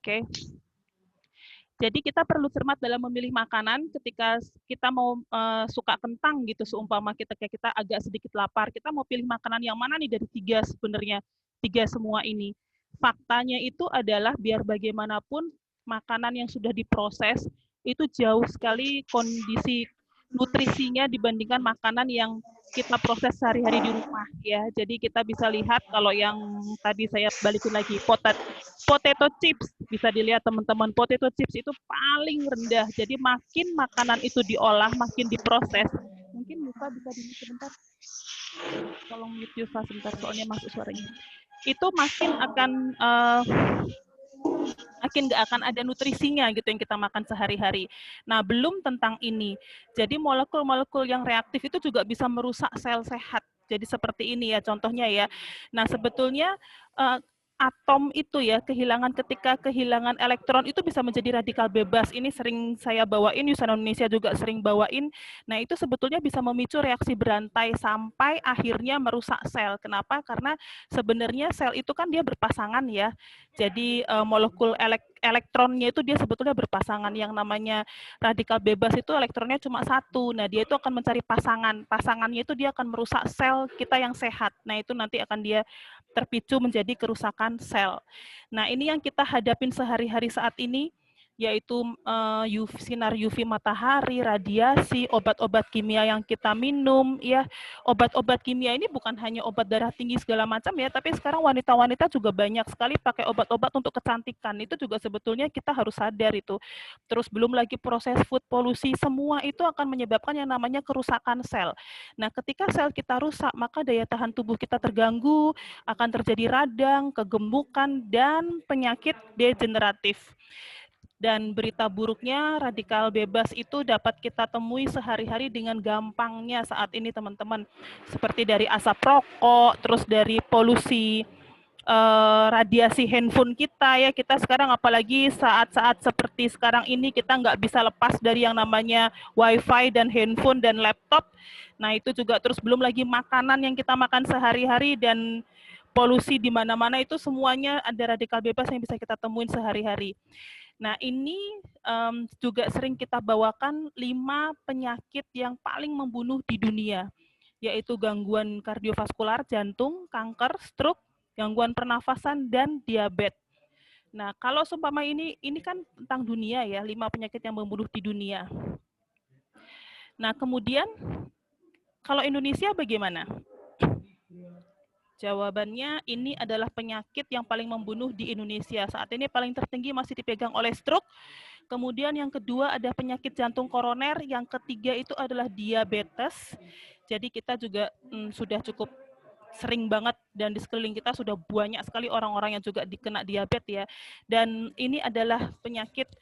Oke. Jadi kita perlu cermat dalam memilih makanan ketika kita mau suka kentang gitu, seumpama kita agak sedikit lapar, kita mau pilih makanan yang mana nih dari tiga sebenarnya, tiga semua ini. Faktanya itu adalah biar bagaimanapun makanan yang sudah diproses itu jauh sekali kondisi nutrisinya dibandingkan makanan yang kita proses sehari-hari di rumah ya. Jadi kita bisa lihat kalau yang tadi saya balikin lagi potato chips, bisa dilihat teman-teman, potato chips itu paling rendah. Jadi makin makanan itu diolah, makin diproses. Mungkin Yufa bisa di sebentar. Tolong mute Yufa sebentar, soalnya masuk suaranya. Itu makin nggak akan ada nutrisinya gitu yang kita makan sehari-hari. Nah, belum tentang ini. Jadi molekul-molekul yang reaktif itu juga bisa merusak sel sehat. Jadi seperti ini ya contohnya ya. Nah, sebetulnya atom itu ya ketika kehilangan elektron itu bisa menjadi radikal bebas. Ini sering saya bawain, Yusana Indonesia juga sering bawain. Nah, itu sebetulnya bisa memicu reaksi berantai sampai akhirnya merusak sel. Kenapa? Karena sebenarnya sel itu kan dia berpasangan ya. Jadi molekul elektronnya itu dia sebetulnya berpasangan. Yang namanya radikal bebas itu elektronnya cuma satu. Nah, dia itu akan mencari pasangan. Pasangannya itu dia akan merusak sel kita yang sehat. Nah, itu nanti akan dia terpicu menjadi kerusakan sel. Nah, ini yang kita hadapin sehari-hari saat ini, yaitu sinar UV matahari, radiasi, obat-obat kimia yang kita minum, ya. Obat-obat kimia ini bukan hanya obat darah tinggi segala macam ya, tapi sekarang wanita-wanita juga banyak sekali pakai obat-obat untuk kecantikan. Itu juga sebetulnya kita harus sadar itu. Terus belum lagi proses food polusi, semua itu akan menyebabkan yang namanya kerusakan sel. Nah, ketika sel kita rusak, maka daya tahan tubuh kita terganggu, akan terjadi radang, kegemukan, dan penyakit degeneratif. Dan berita buruknya, radikal bebas itu dapat kita temui sehari-hari dengan gampangnya saat ini, teman-teman. Seperti dari asap rokok, terus dari polusi radiasi handphone kita ya. Kita sekarang apalagi saat-saat seperti sekarang ini, kita nggak bisa lepas dari yang namanya wifi dan handphone dan laptop. Nah, itu juga terus belum lagi makanan yang kita makan sehari-hari dan polusi di mana-mana, itu semuanya ada radikal bebas yang bisa kita temuin sehari-hari. Nah, ini juga sering kita bawakan 5 penyakit yang paling membunuh di dunia, yaitu gangguan kardiovaskular, jantung, kanker, stroke, gangguan pernafasan, dan diabetes. Nah, kalau seumpama ini kan tentang dunia ya, 5 penyakit yang membunuh di dunia. Nah, kemudian kalau Indonesia bagaimana? Jawabannya, ini adalah penyakit yang paling membunuh di Indonesia. Saat ini paling tertinggi masih dipegang oleh stroke. Kemudian yang kedua ada penyakit jantung koroner. Yang ketiga itu adalah diabetes. Jadi kita juga sudah cukup sering banget, dan di sekeliling kita sudah banyak sekali orang-orang yang juga dikena diabetes ya. Dan ini adalah penyakit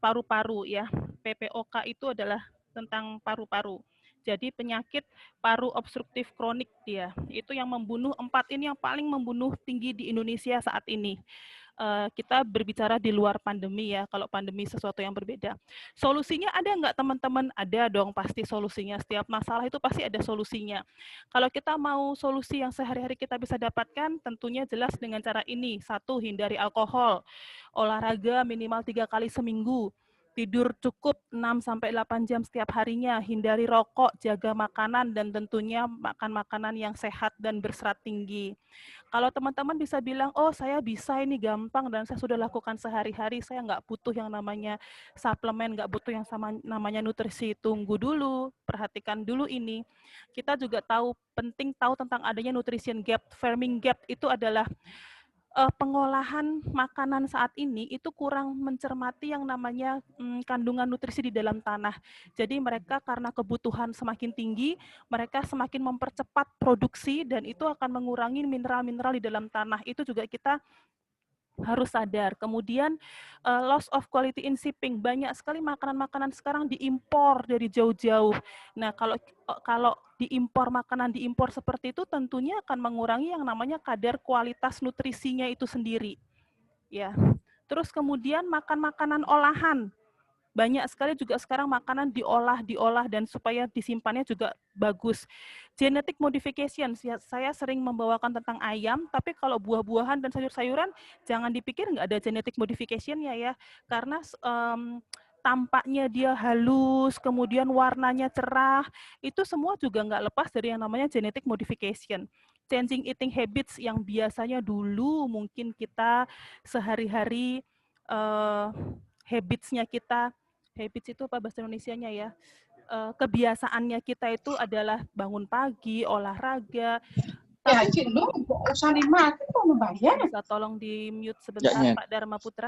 paru-paru ya. PPOK itu adalah tentang paru-paru. Jadi penyakit paru obstruktif kronik dia. Itu yang membunuh, 4 ini yang paling membunuh tinggi di Indonesia saat ini. Kita berbicara di luar pandemi ya, kalau pandemi sesuatu yang berbeda. Solusinya ada nggak teman-teman? Ada dong pasti solusinya. Setiap masalah itu pasti ada solusinya. Kalau kita mau solusi yang sehari-hari kita bisa dapatkan, tentunya jelas dengan cara ini. 1, hindari alkohol. Olahraga minimal 3 kali seminggu. Tidur cukup 6-8 jam setiap harinya, hindari rokok, jaga makanan, dan tentunya makan makanan yang sehat dan berserat tinggi. Kalau teman-teman bisa bilang, oh saya bisa ini gampang dan saya sudah lakukan sehari-hari, saya nggak butuh yang namanya suplemen, nggak butuh yang namanya nutrisi, tunggu dulu, perhatikan dulu ini. Kita juga penting tahu tentang adanya nutrition gap, farming gap itu adalah pengolahan makanan saat ini itu kurang mencermati yang namanya kandungan nutrisi di dalam tanah. Jadi mereka karena kebutuhan semakin tinggi, mereka semakin mempercepat produksi dan itu akan mengurangi mineral-mineral di dalam tanah. Itu juga kita harus sadar. Kemudian loss of quality in shipping. Banyak sekali makanan-makanan sekarang diimpor dari jauh-jauh. Nah, kalau makanan diimpor seperti itu tentunya akan mengurangi yang namanya kadar kualitas nutrisinya itu sendiri. Ya. Terus kemudian makan makanan olahan. banyak sekali juga sekarang makanan diolah dan supaya disimpannya juga bagus. Genetic modification, saya sering membawakan tentang ayam, tapi kalau buah-buahan dan sayur-sayuran jangan dipikir nggak ada genetic modification ya, karena tampaknya dia halus, kemudian warnanya cerah, itu semua juga nggak lepas dari yang namanya genetic modification. Changing eating habits yang biasanya dulu mungkin kita sehari-hari habits itu apa bahasa Indonesianya ya? Kebiasaannya kita itu adalah bangun pagi, olahraga. Ya, Cik, lu usah dimati kok bayar. Bisa tolong di mute sebentar, Ya, Pak Dharma Putra.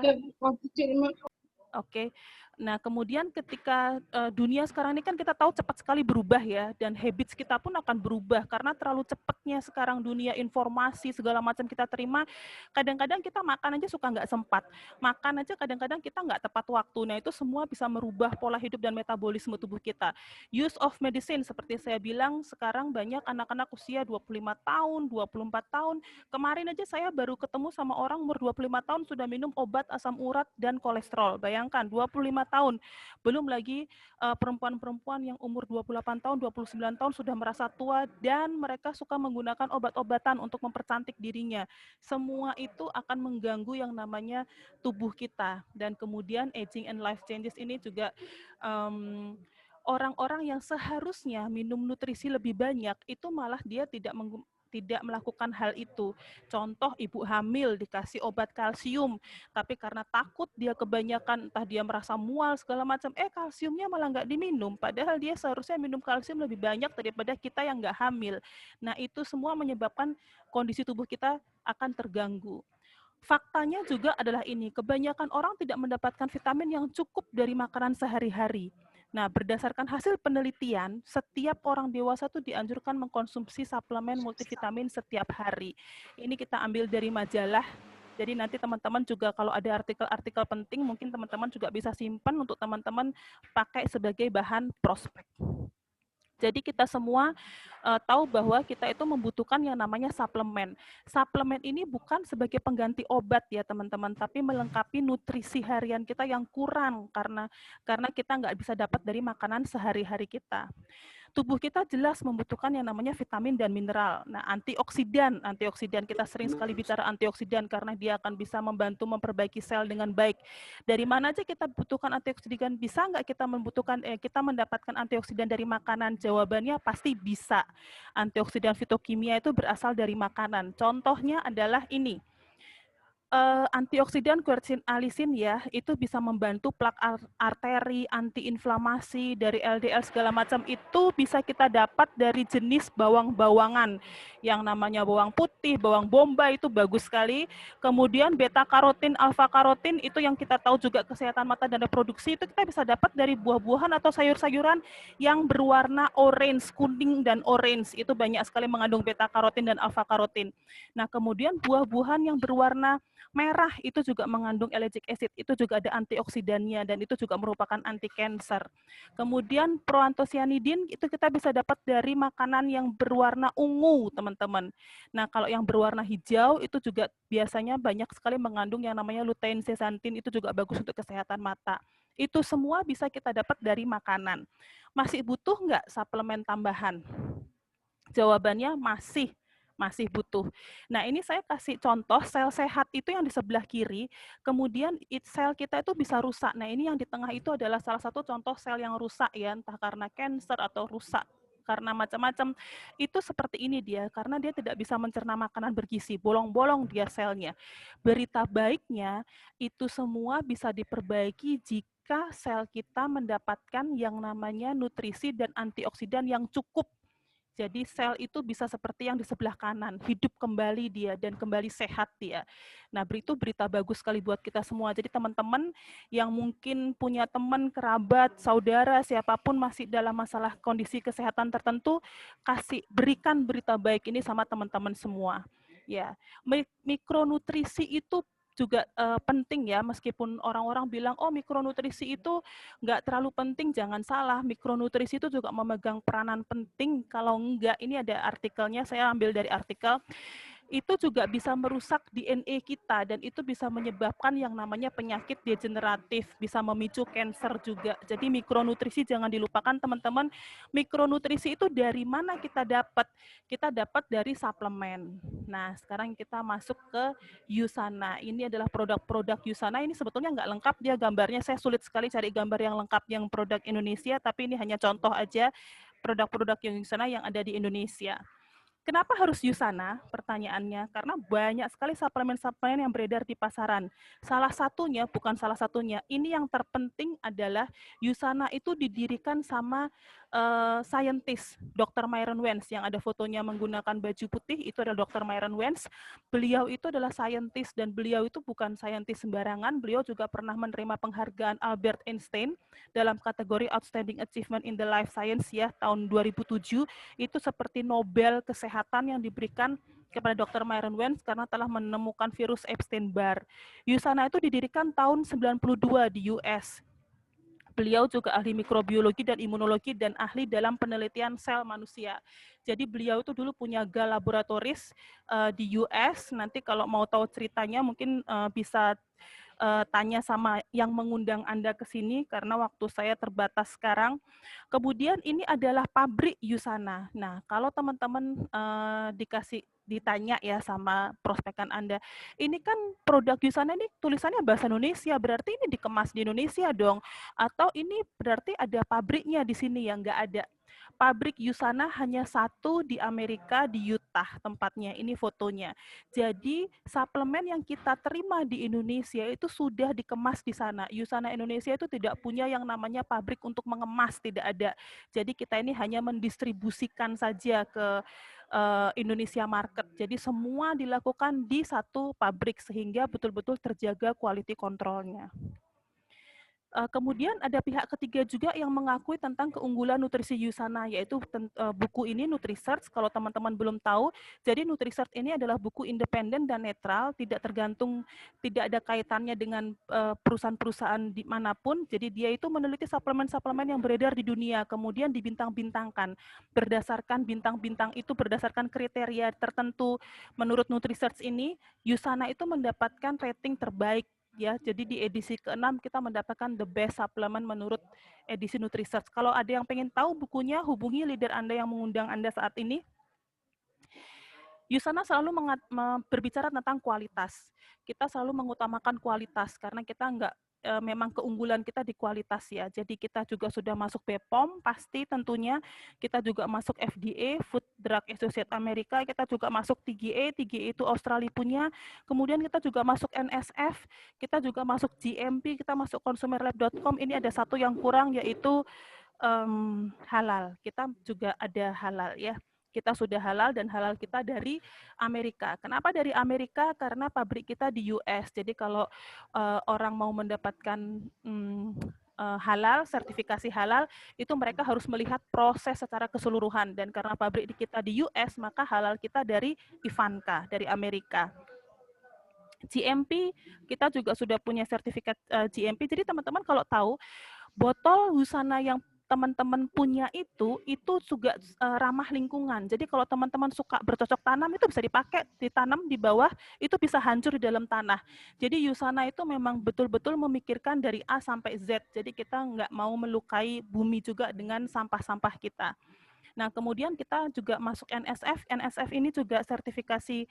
Oke. Nah, kemudian ketika dunia sekarang ini kan kita tahu cepat sekali berubah ya, dan habits kita pun akan berubah karena terlalu cepatnya sekarang dunia informasi segala macam kita terima. Kadang-kadang kita makan aja suka nggak sempat, makan aja kadang-kadang kita nggak tepat waktu. Nah, itu semua bisa merubah pola hidup dan metabolisme tubuh kita. Use of medicine, seperti saya bilang, sekarang banyak anak-anak usia 25 tahun, 24 tahun. Kemarin aja saya baru ketemu sama orang umur 25 tahun sudah minum obat asam urat dan kolesterol. Bayangkan, 25 tahun. Belum lagi perempuan-perempuan yang umur 28 tahun, 29 tahun sudah merasa tua dan mereka suka menggunakan obat-obatan untuk mempercantik dirinya. Semua itu akan mengganggu yang namanya tubuh kita. Dan kemudian aging and life changes ini juga orang-orang yang seharusnya minum nutrisi lebih banyak, itu malah dia tidak melakukan hal itu. Contoh, ibu hamil dikasih obat kalsium, tapi karena takut dia kebanyakan, entah dia merasa mual segala macam, kalsiumnya malah nggak diminum, padahal dia seharusnya minum kalsium lebih banyak daripada kita yang nggak hamil. Nah, itu semua menyebabkan kondisi tubuh kita akan terganggu. Faktanya juga adalah ini, kebanyakan orang tidak mendapatkan vitamin yang cukup dari makanan sehari-hari. Nah, berdasarkan hasil penelitian, setiap orang dewasa itu dianjurkan mengkonsumsi suplemen multivitamin setiap hari. Ini kita ambil dari majalah, jadi nanti teman-teman juga kalau ada artikel-artikel penting, mungkin teman-teman juga bisa simpan untuk teman-teman pakai sebagai bahan prospek. Jadi kita semua tahu bahwa kita itu membutuhkan yang namanya suplemen. Suplemen ini bukan sebagai pengganti obat ya teman-teman, tapi melengkapi nutrisi harian kita yang kurang karena kita nggak bisa dapat dari makanan sehari-hari kita. Tubuh kita jelas membutuhkan yang namanya vitamin dan mineral. Nah, antioksidan kita sering sekali bicara antioksidan karena dia akan bisa membantu memperbaiki sel dengan baik. Dari mana aja kita butuhkan antioksidan? Bisa nggak kita kita mendapatkan antioksidan dari makanan? Jawabannya pasti bisa. Antioksidan fitokimia itu berasal dari makanan. Contohnya adalah ini. Antioksidan quercetin alisin ya, itu bisa membantu plak arteri, antiinflamasi, dari LDL segala macam itu bisa kita dapat dari jenis bawang-bawangan. Yang namanya bawang putih, bawang bombay itu bagus sekali. Kemudian beta karotin, alfa karotin itu yang kita tahu juga kesehatan mata dan reproduksi itu kita bisa dapat dari buah-buahan atau sayur-sayuran yang berwarna orange, kuning dan orange. Itu banyak sekali mengandung beta karotin dan alfa karotin. Nah, kemudian buah-buahan yang berwarna merah itu juga mengandung ellagic acid, itu juga ada antioksidannya dan itu juga merupakan anti cancer. Kemudian proantocyanidin itu kita bisa dapat dari makanan yang berwarna ungu, teman-teman. Nah, kalau yang berwarna hijau itu juga biasanya banyak sekali mengandung yang namanya lutein zeaxanthin, itu juga bagus untuk kesehatan mata. Itu semua bisa kita dapat dari makanan. Masih butuh nggak suplemen tambahan? Jawabannya masih butuh. Nah, ini saya kasih contoh sel sehat itu yang di sebelah kiri, kemudian sel kita itu bisa rusak. Nah, ini yang di tengah itu adalah salah satu contoh sel yang rusak ya, entah karena kanker atau rusak karena macam-macam. Itu seperti ini dia, karena dia tidak bisa mencerna makanan bergizi, bolong-bolong dia selnya. Berita baiknya, itu semua bisa diperbaiki jika sel kita mendapatkan yang namanya nutrisi dan antioksidan yang cukup. Jadi sel itu bisa seperti yang di sebelah kanan, hidup kembali dia dan kembali sehat dia. Nah, itu berita bagus sekali buat kita semua. Jadi teman-teman yang mungkin punya teman, kerabat, saudara, siapapun masih dalam masalah kondisi kesehatan tertentu, berikan berita baik ini sama teman-teman semua. Ya, mikronutrisi itu juga penting ya, meskipun orang-orang bilang, oh mikronutrisi itu nggak terlalu penting, jangan salah, mikronutrisi itu juga memegang peranan penting, kalau enggak, ini ada artikelnya, saya ambil dari artikel, itu juga bisa merusak DNA kita dan itu bisa menyebabkan yang namanya penyakit degeneratif, bisa memicu kanker juga. Jadi mikronutrisi jangan dilupakan teman-teman. Mikronutrisi itu dari mana kita dapat? Kita dapat dari suplemen. Nah, sekarang kita masuk ke Yusana. Ini adalah produk-produk Yusana. Ini sebetulnya nggak lengkap dia gambarnya. Saya sulit sekali cari gambar yang lengkap yang produk Indonesia, tapi ini hanya contoh aja produk-produk yang Yusana yang ada di Indonesia. Kenapa harus Yusana? Pertanyaannya, karena banyak sekali suplemen-suplemen yang beredar di pasaran. Salah satunya, bukan salah satunya, ini yang terpenting adalah Yusana itu didirikan sama saintis, Dr. Myron Wentz, yang ada fotonya menggunakan baju putih, itu adalah Dr. Myron Wentz. Beliau itu adalah saintis, dan beliau itu bukan saintis sembarangan, beliau juga pernah menerima penghargaan Albert Einstein dalam kategori Outstanding Achievement in the Life Science ya, tahun 2007, itu seperti Nobel Kesehatan yang diberikan kepada Dr. Myron Wentz karena telah menemukan virus Epstein-Barr. Yusana itu didirikan tahun 92 di US. Beliau juga ahli mikrobiologi dan imunologi dan ahli dalam penelitian sel manusia. Jadi beliau itu dulu punya laboratoris di US. Nanti kalau mau tahu ceritanya mungkin bisa tanya sama yang mengundang Anda ke sini karena waktu saya terbatas sekarang. Kemudian ini adalah pabrik Yusana. Nah, kalau teman-teman ditanya ya sama prospekan Anda, ini kan produk Yusana ini tulisannya bahasa Indonesia, berarti ini dikemas di Indonesia dong. Atau ini berarti ada pabriknya di sini yang nggak ada. Pabrik Yusana hanya satu di Amerika, di Utah tempatnya. Ini fotonya. Jadi suplemen yang kita terima di Indonesia itu sudah dikemas di sana. Yusana Indonesia itu tidak punya yang namanya pabrik untuk mengemas, tidak ada. Jadi kita ini hanya mendistribusikan saja ke Indonesia market. Jadi semua dilakukan di satu pabrik sehingga betul-betul terjaga quality control-nya. Kemudian ada pihak ketiga juga yang mengakui tentang keunggulan nutrisi Yusana, yaitu buku ini Nutrisearch, kalau teman-teman belum tahu. Jadi Nutrisearch ini adalah buku independen dan netral, tidak tergantung, tidak ada kaitannya dengan perusahaan-perusahaan dimanapun. Jadi dia itu meneliti suplemen-suplemen yang beredar di dunia, kemudian dibintang-bintangkan. Berdasarkan bintang-bintang itu, berdasarkan kriteria tertentu, menurut Nutrisearch ini, Yusana itu mendapatkan rating terbaik ya. Jadi di edisi ke-6 kita mendapatkan the best supplement menurut edisi Nutrisearch. Kalau ada yang pengen tahu bukunya, hubungi leader Anda yang mengundang Anda saat ini. Yusana selalu berbicara tentang kualitas. Kita selalu mengutamakan kualitas karena kita memang keunggulan kita di kualitas ya. Jadi kita juga sudah masuk BPOM pasti tentunya. Kita juga masuk FDA, Food Drug Associate Amerika. Kita juga masuk TGA, TGA itu Australia punya. Kemudian kita juga masuk NSF, kita juga masuk GMP, kita masuk consumerlab.com. Ini ada satu yang kurang yaitu halal. Kita juga ada halal ya. Kita sudah halal dan halal kita dari Amerika. Kenapa dari Amerika? Karena pabrik kita di US. Jadi kalau orang mau mendapatkan halal, sertifikasi halal, itu mereka harus melihat proses secara keseluruhan. Dan karena pabrik kita di US, maka halal kita dari Ivanka, dari Amerika. GMP, kita juga sudah punya sertifikat GMP. Jadi teman-teman kalau tahu, botol Yusana yang teman-teman punya itu juga ramah lingkungan. Jadi kalau teman-teman suka bercocok tanam itu bisa dipakai, ditanam di bawah, itu bisa hancur di dalam tanah. Jadi Yusana itu memang betul-betul memikirkan dari A sampai Z. Jadi kita nggak mau melukai bumi juga dengan sampah-sampah kita. Nah, kemudian kita juga masuk NSF. NSF ini juga sertifikasi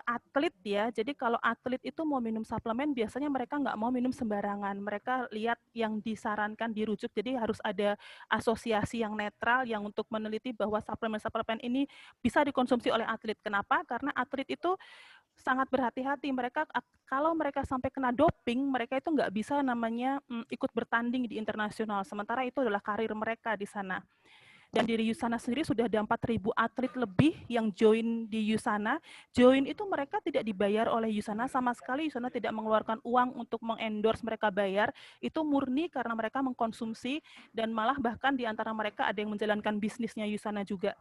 atlet ya. Jadi kalau atlet itu mau minum suplemen, biasanya mereka nggak mau minum sembarangan. Mereka lihat yang disarankan, dirujuk. Jadi harus ada asosiasi yang netral yang untuk meneliti bahwa suplemen-suplemen ini bisa dikonsumsi oleh atlet. Kenapa? Karena atlet itu sangat berhati-hati. Mereka kalau mereka sampai kena doping, mereka itu nggak bisa namanya ikut bertanding di internasional. Sementara itu adalah karir mereka di sana. Dan di Yusana sendiri sudah ada 4.000 atlet lebih yang join di Yusana. Join itu mereka tidak dibayar oleh Yusana sama sekali. Yusana tidak mengeluarkan uang untuk mengendorse mereka bayar. Itu murni karena mereka mengkonsumsi dan malah bahkan di antara mereka ada yang menjalankan bisnisnya Yusana juga.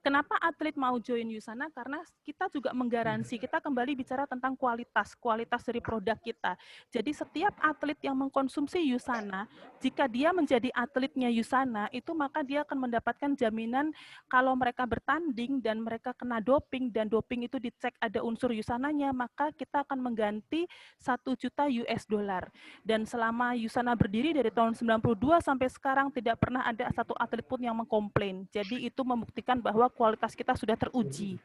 Kenapa atlet mau join Yusana? Karena kita juga menggaransi, kita kembali bicara tentang kualitas dari produk kita. Jadi setiap atlet yang mengkonsumsi Yusana, jika dia menjadi atletnya Yusana, itu maka dia akan mendapatkan jaminan kalau mereka bertanding dan mereka kena doping, dan doping itu dicek ada unsur Yusananya, maka kita akan mengganti 1 juta US dollar. Dan selama Yusana berdiri dari tahun 92 sampai sekarang tidak pernah ada satu atlet pun yang mengkomplain. Jadi itu membuktikan bahwa kualitas kita sudah teruji.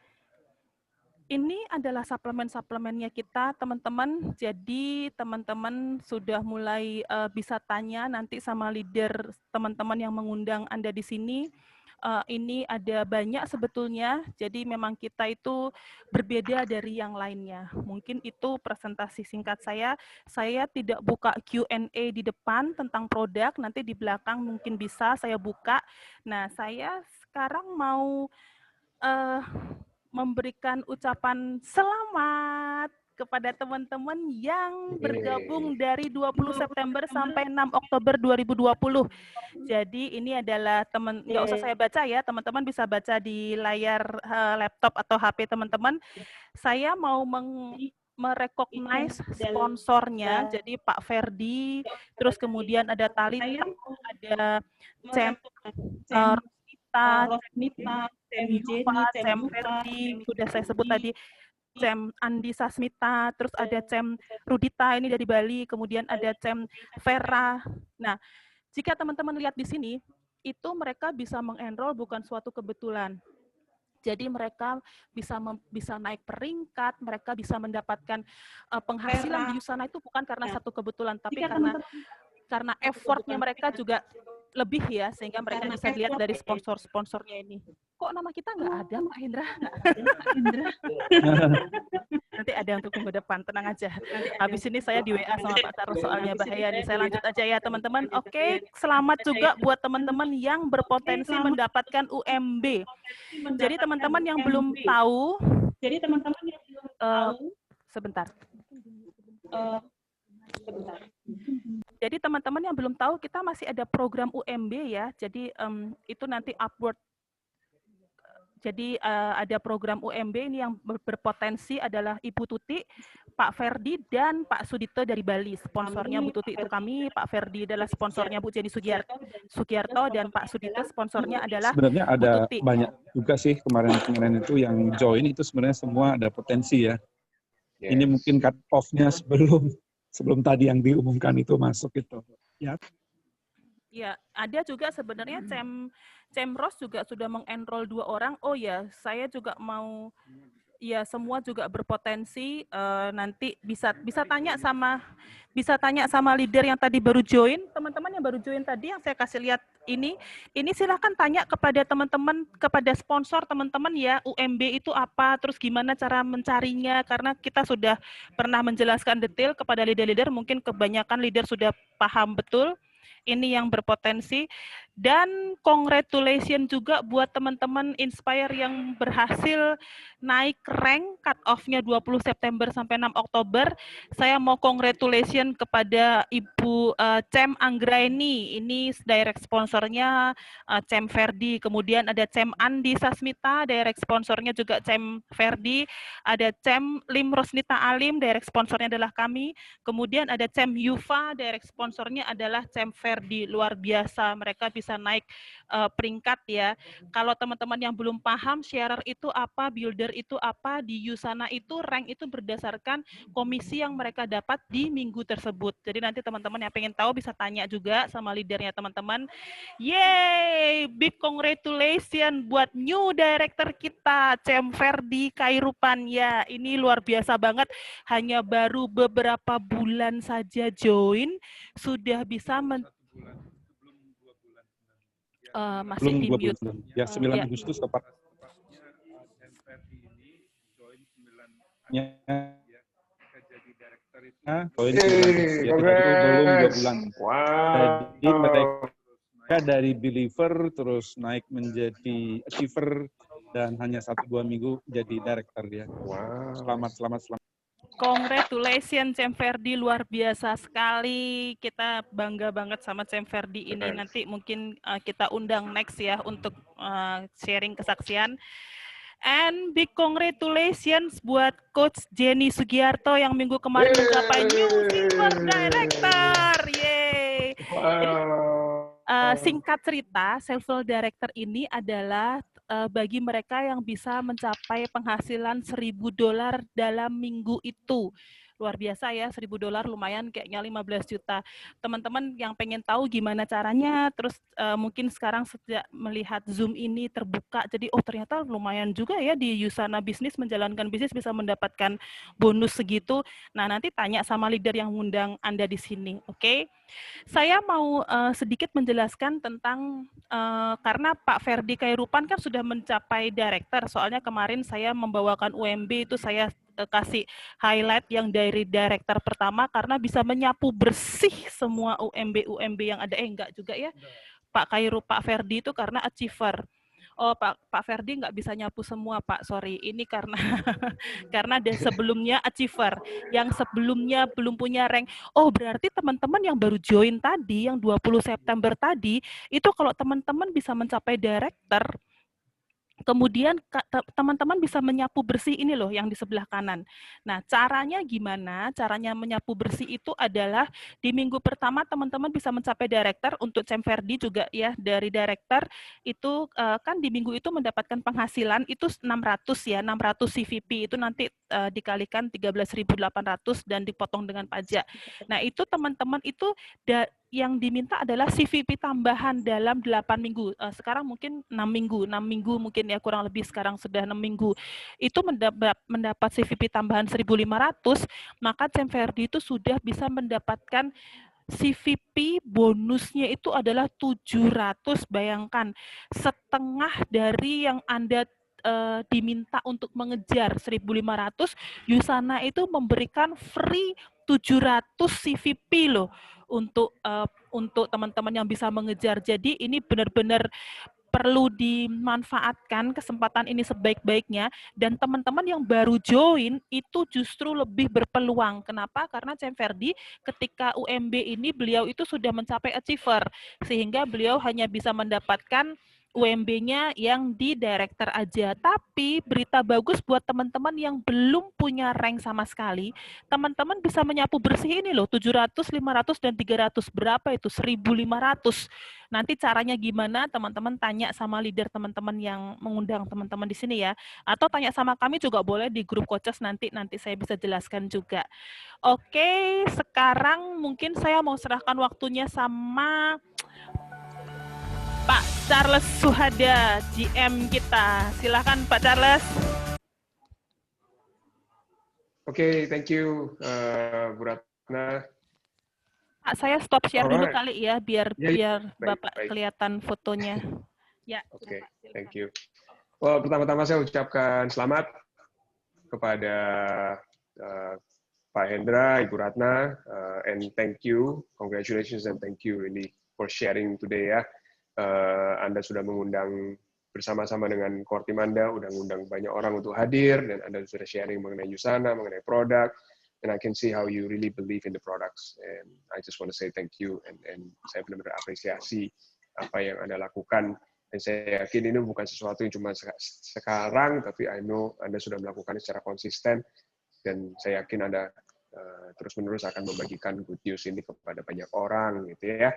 Ini adalah suplemen-suplemennya kita, teman-teman. Jadi teman-teman sudah mulai bisa tanya nanti sama leader teman-teman yang mengundang Anda di sini. Ini ada banyak sebetulnya, jadi memang kita itu berbeda dari yang lainnya. Mungkin itu presentasi singkat saya. Saya tidak buka Q&A di depan tentang produk, nanti di belakang mungkin bisa saya buka. Nah, saya sekarang mau memberikan ucapan selamat kepada teman-teman yang bergabung dari 20 September sampai 6 Oktober 2020. Jadi ini adalah nggak usah saya baca ya, teman-teman bisa baca di layar laptop atau HP teman-teman. Saya mau merecognize sponsornya, jadi Pak Ferdi, terus kemudian ada Talita, ada Cem Rosnita, Cem Yufa, Cem Ferdi, sudah saya sebut tadi, Cem Andi Sasmita, terus ada Cem Rudita, ini dari Bali, kemudian ada Cem Vera. Nah, jika teman-teman lihat di sini, itu mereka bisa mengenroll bukan suatu kebetulan. Jadi mereka bisa naik peringkat, mereka bisa mendapatkan penghasilan di Yusana itu bukan karena satu kebetulan, tapi karena effortnya mereka juga lebih ya, sehingga mereka bisa dilihat dari sponsor-sponsornya ini. Kok nama kita nggak ada, Pak Hendra? Nanti ada untuk minggu depan, tenang aja. Habis ini saya di WA sama Pak Taro soalnya bahaya nih. Saya lanjut aja ya teman-teman. Oke, selamat juga buat teman-teman yang berpotensi mendapatkan UMB. Jadi teman-teman yang belum tahu, sebentar. Jadi teman-teman yang belum tahu, kita masih ada program UMB ya. Jadi itu nanti upward. Jadi ada program UMB ini yang berpotensi adalah Ibu Tuti, Pak Ferdi, dan Pak Sudito dari Bali. Sponsornya Bu Tuti itu kami, Pak Ferdi adalah sponsornya Bu Jenny Sugiarto, dan Pak Sudito sponsornya adalah sebenarnya ada Bu Tuti. Banyak juga sih kemarin itu yang join itu sebenarnya semua ada potensi ya. Yes. Ini mungkin cut off-nya sebelum tadi yang diumumkan itu masuk itu. Ya. Ya, ada juga sebenarnya Cem Ross juga sudah mengenroll 2 orang. Oh ya, saya juga mau, ya semua juga berpotensi. Nanti bisa tanya sama leader yang tadi baru join, teman-teman yang baru join tadi yang saya kasih lihat ini silakan tanya kepada teman-teman, kepada sponsor teman-teman ya, UMB itu apa, terus gimana cara mencarinya, karena kita sudah pernah menjelaskan detail kepada leader-leader, mungkin kebanyakan leader sudah paham betul. Ini yang berpotensi. Dan congratulations juga buat teman-teman Inspire yang berhasil naik rank cut off-nya 20 September sampai 6 Oktober. Saya mau congratulations kepada Ibu Cem Anggraini. Ini direct sponsornya Cem Ferdi. Kemudian ada Cem Andi Sasmita, direct sponsornya juga Cem Ferdi. Ada Cem Lim Rosnita Alim, direct sponsornya adalah kami. Kemudian ada Cem Yufa, direct sponsornya adalah Cem Ferdi. Luar biasa, mereka bisa naik peringkat ya. Kalau teman-teman yang belum paham sharer itu apa, builder itu apa, di Yusana itu rank itu berdasarkan komisi yang mereka dapat di minggu tersebut. Jadi nanti teman-teman yang pengen tahu bisa tanya juga sama leadernya teman-teman. Yeay, big congratulations buat new director kita, Cem Ferdi Kairupan ya. Ini luar biasa banget, hanya baru beberapa bulan saja join sudah bisa masih di mute. Ya, 9 Agustus tepat. Join belum 2 bulan. Jadi mereka dari believer terus naik menjadi achiever dan hanya 1-2 minggu jadi director ya. Selamat. Congratulations Cem Ferdi, luar biasa sekali. Kita bangga banget sama Cem Ferdi ini. Nanti mungkin kita undang next ya untuk sharing kesaksian. And big congratulations buat Coach Jenny Sugiarto yang minggu kemarin mencapai New Silver Director. Yeay. Jadi, singkat cerita, Silver Director ini adalah bagi mereka yang bisa mencapai penghasilan $1.000 dalam minggu itu. Luar biasa ya, $1.000 lumayan kayaknya 15 juta. Teman-teman yang pengen tahu gimana caranya, terus mungkin sekarang sejak melihat Zoom ini terbuka, jadi oh ternyata lumayan juga ya di Yusana Bisnis, menjalankan bisnis bisa mendapatkan bonus segitu. Nah, nanti tanya sama leader yang mengundang Anda di sini, oke? Saya mau sedikit menjelaskan tentang karena Pak Ferdi Khairupan kan sudah mencapai director. Soalnya kemarin saya membawakan UMB itu saya kasih highlight yang dari director pertama karena bisa menyapu bersih semua UMB yang ada. Enggak juga ya. Pak Ferdi itu karena achiever. Oh, Pak Ferdi nggak bisa nyapu semua, Pak. Sorry, ini karena karena ada sebelumnya achiever, yang sebelumnya belum punya rank. Oh, berarti teman-teman yang baru join tadi, yang 20 September tadi, itu kalau teman-teman bisa mencapai director, kemudian teman-teman bisa menyapu bersih ini loh yang di sebelah kanan. Nah, caranya gimana? Caranya menyapu bersih itu adalah di minggu pertama teman-teman bisa mencapai director. Untuk Cem Ferdi juga ya, dari director itu kan di minggu itu mendapatkan penghasilan itu 600 ya, 600 CVP itu nanti dikalikan 13.800 dan dipotong dengan pajak. Nah, itu teman-teman itu yang diminta adalah CVP tambahan dalam 8 minggu. Sekarang mungkin 6 minggu mungkin ya, kurang lebih sekarang sudah 6 minggu. Itu mendapat CVP tambahan 1.500, maka Cem Ferdi itu sudah bisa mendapatkan CVP bonusnya itu adalah 700, bayangkan. Setengah dari yang Anda diminta untuk mengejar 1.500, Yusana itu memberikan free 700 CVP loh untuk teman-teman yang bisa mengejar. Jadi ini benar-benar perlu dimanfaatkan kesempatan ini sebaik-baiknya, dan teman-teman yang baru join itu justru lebih berpeluang. Kenapa? Karena Cem Ferdi ketika UMB ini beliau itu sudah mencapai achiever, sehingga beliau hanya bisa mendapatkan UMB-nya yang di director aja. Tapi berita bagus buat teman-teman yang belum punya rank sama sekali, teman-teman bisa menyapu bersih ini loh, 700, 500, dan 300. Berapa itu? 1.500. Nanti caranya gimana, teman-teman tanya sama leader teman-teman yang mengundang teman-teman di sini ya. Atau tanya sama kami juga boleh di grup coaches, nanti saya bisa jelaskan juga. Oke, sekarang mungkin saya mau serahkan waktunya sama Pak Charles Suhada, GM kita. Silakan Pak Charles. Oke, thank you Bu Ratna. Pak, saya stop share dulu kali ya, biar Bapak baik. Kelihatan fotonya. Ya. Oke, thank you. Well, pertama-tama saya ucapkan selamat kepada Pak Hendra, Ibu Ratna, and thank you, congratulations and thank you really for sharing today ya. Anda sudah mengundang bersama-sama dengan core team Anda, udah mengundang banyak orang untuk hadir, dan Anda sudah sharing mengenai Yusana, mengenai produk, and I can see how you really believe in the products, and I just want to say thank you, and saya benar-benar apresiasi apa yang Anda lakukan, dan saya yakin ini bukan sesuatu yang cuma sekarang, tapi I know Anda sudah melakukan secara konsisten, dan saya yakin Anda terus-menerus akan membagikan good news ini kepada banyak orang, gitu ya.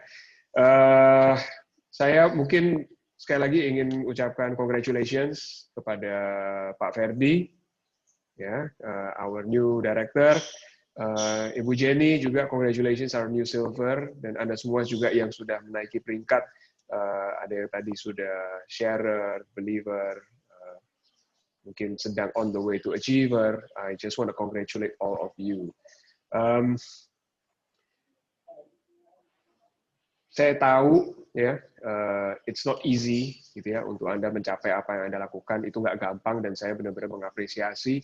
Saya mungkin sekali lagi ingin ucapkan congratulations kepada Pak Ferdi, ya, our new director. Ibu Jenny juga congratulations our new silver, dan Anda semua juga yang sudah menaiki peringkat. Ada yang tadi sudah sharer, believer, mungkin sedang on the way to achiever. I just want to congratulate all of you. Saya tahu ya, it's not easy gitu ya untuk Anda mencapai apa yang Anda lakukan, itu nggak gampang, dan saya benar-benar mengapresiasi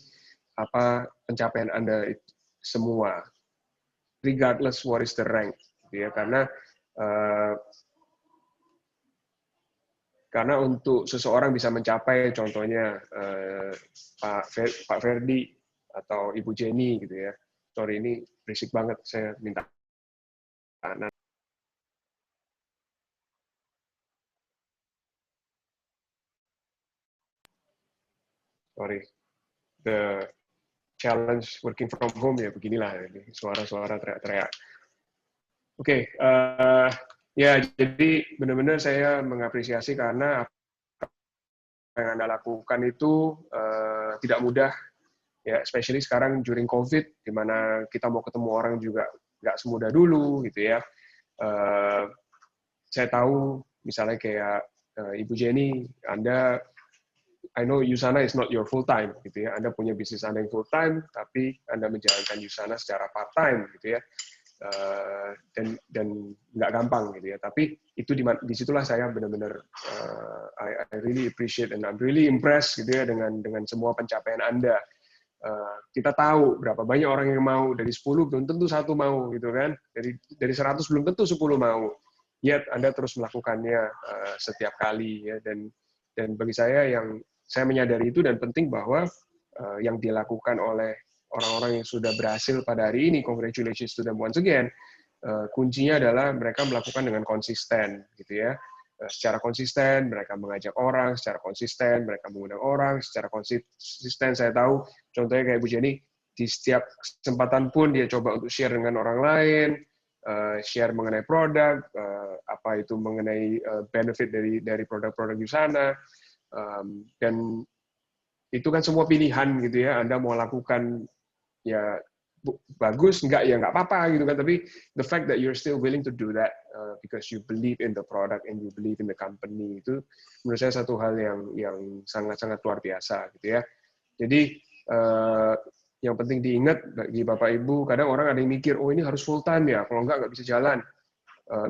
apa pencapaian Anda itu semua, regardless what is the rank, gitu ya, karena untuk seseorang bisa mencapai, contohnya Pak Ferdi atau Ibu Jenny gitu ya. Sorry, ini berisik banget, saya minta kanan. Sorry, the challenge working from home ya beginilah, ini suara-suara teriak-teriak. Oke, ya jadi benar-benar saya mengapresiasi karena apa yang Anda lakukan itu tidak mudah, ya, especially sekarang during COVID, di mana kita mau ketemu orang juga nggak semudah dulu, gitu ya. Saya tahu, misalnya kayak Ibu Jenny, Anda, I know Usana is not your full time, gitu ya. Anda punya bisnis Anda yang full time, tapi Anda menjalankan Usana secara part time, gitu ya. Dan nggak gampang, gitu ya. Tapi itu disitulah saya benar-benar I really appreciate and I'm really impressed, gitu ya, dengan semua pencapaian Anda. Kita tahu berapa banyak orang yang mau, dari 10 belum tentu 1 mau, gitu kan. Dari 100 belum tentu 10 mau. Yet Anda terus melakukannya setiap kali, ya. Dan bagi saya saya menyadari itu, dan penting bahwa yang dilakukan oleh orang-orang yang sudah berhasil pada hari ini, congratulations to them once again, kuncinya adalah mereka melakukan dengan konsisten, gitu ya. Secara konsisten, mereka mengajak orang, secara konsisten, mereka mengundang orang, secara konsisten, saya tahu, contohnya kayak Bu Jenny, di setiap kesempatan pun dia coba untuk share dengan orang lain, share mengenai produk, apa itu mengenai benefit dari produk-produk di sana, dan itu kan semua pilihan, gitu ya. Anda mau lakukan, ya bagus, enggak ya enggak apa-apa, gitu kan. Tapi the fact that you're still willing to do that because you believe in the product and you believe in the company, itu menurut saya satu hal yang sangat-sangat luar biasa, gitu ya. Jadi yang penting diingat bagi Bapak Ibu, kadang orang ada yang mikir, oh ini harus full time ya, kalau nggak bisa jalan.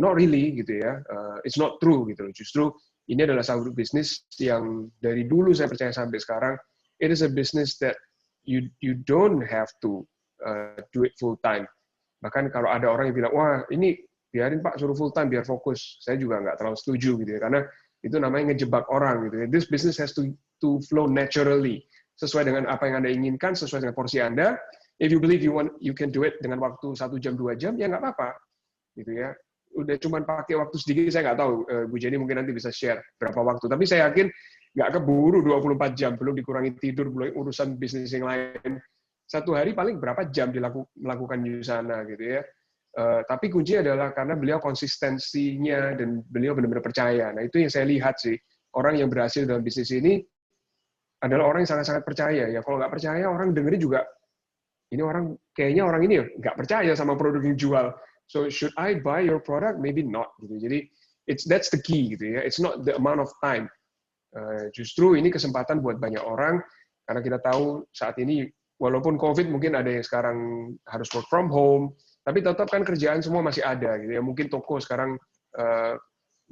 Not really, gitu ya. It's not true, gitu. Justru ini adalah satu bisnis yang dari dulu saya percaya sampai sekarang, it is a business that you don't have to do it full time. Bahkan kalau ada orang yang bilang, wah ini biarin Pak suruh full time biar fokus, saya juga nggak terlalu setuju, gitu ya, karena itu namanya ngejebak orang, gitu ya. This business has to flow naturally, sesuai dengan apa yang Anda inginkan, sesuai dengan porsi Anda. If you believe you can do it dengan waktu 1 jam 2 jam, ya nggak apa-apa, gitu ya. Udah cuman pakai waktu sedikit, saya nggak tahu, Bu Jenny mungkin nanti bisa share berapa waktu, tapi saya yakin nggak keburu 24 jam, belum dikurangi tidur, belum urusan bisnis yang lain. 1 hari paling berapa jam melakukan Usana, gitu ya. Tapi kuncinya adalah karena beliau konsistensinya dan beliau benar-benar percaya. Nah, itu yang saya lihat sih, orang yang berhasil dalam bisnis ini adalah orang yang sangat-sangat percaya. Ya kalau nggak percaya, orang dengerin juga, ini orang kayaknya orang ini nggak percaya sama produk yang jual. So should I buy your product? Maybe not, gitu. Jadi that's the key, gitu ya. It's not the amount of time. Justru ini kesempatan buat banyak orang, karena kita tahu saat ini walaupun COVID mungkin ada yang sekarang harus work from home, tapi tetap kan kerjaan semua masih ada, gitu ya. Mungkin toko sekarang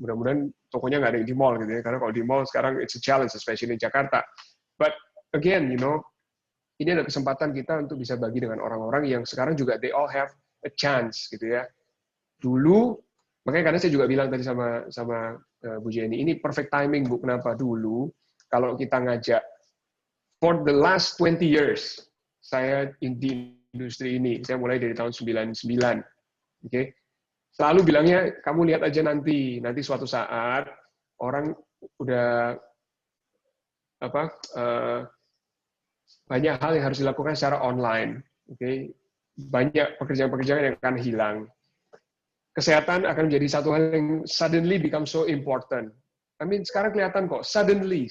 mudah-mudahan tokonya nggak ada yang di mall, gitu ya. Karena kalau di mall sekarang it's a challenge, especially in Jakarta. But again, you know, ini adalah kesempatan kita untuk bisa bagi dengan orang-orang yang sekarang juga they all have a chance, gitu ya. Dulu, makanya karena saya juga bilang tadi sama Bu Jenny, ini perfect timing, Bu. Kenapa? Dulu kalau kita ngajak for the last 20 years saya di industri ini, saya mulai dari tahun 99, oke? Selalu bilangnya, kamu lihat aja nanti suatu saat orang udah banyak hal yang harus dilakukan secara online, oke? Banyak pekerjaan-pekerjaan yang akan hilang. Kesehatan akan menjadi satu hal yang suddenly become so important. I mean, sekarang kelihatan kok, suddenly,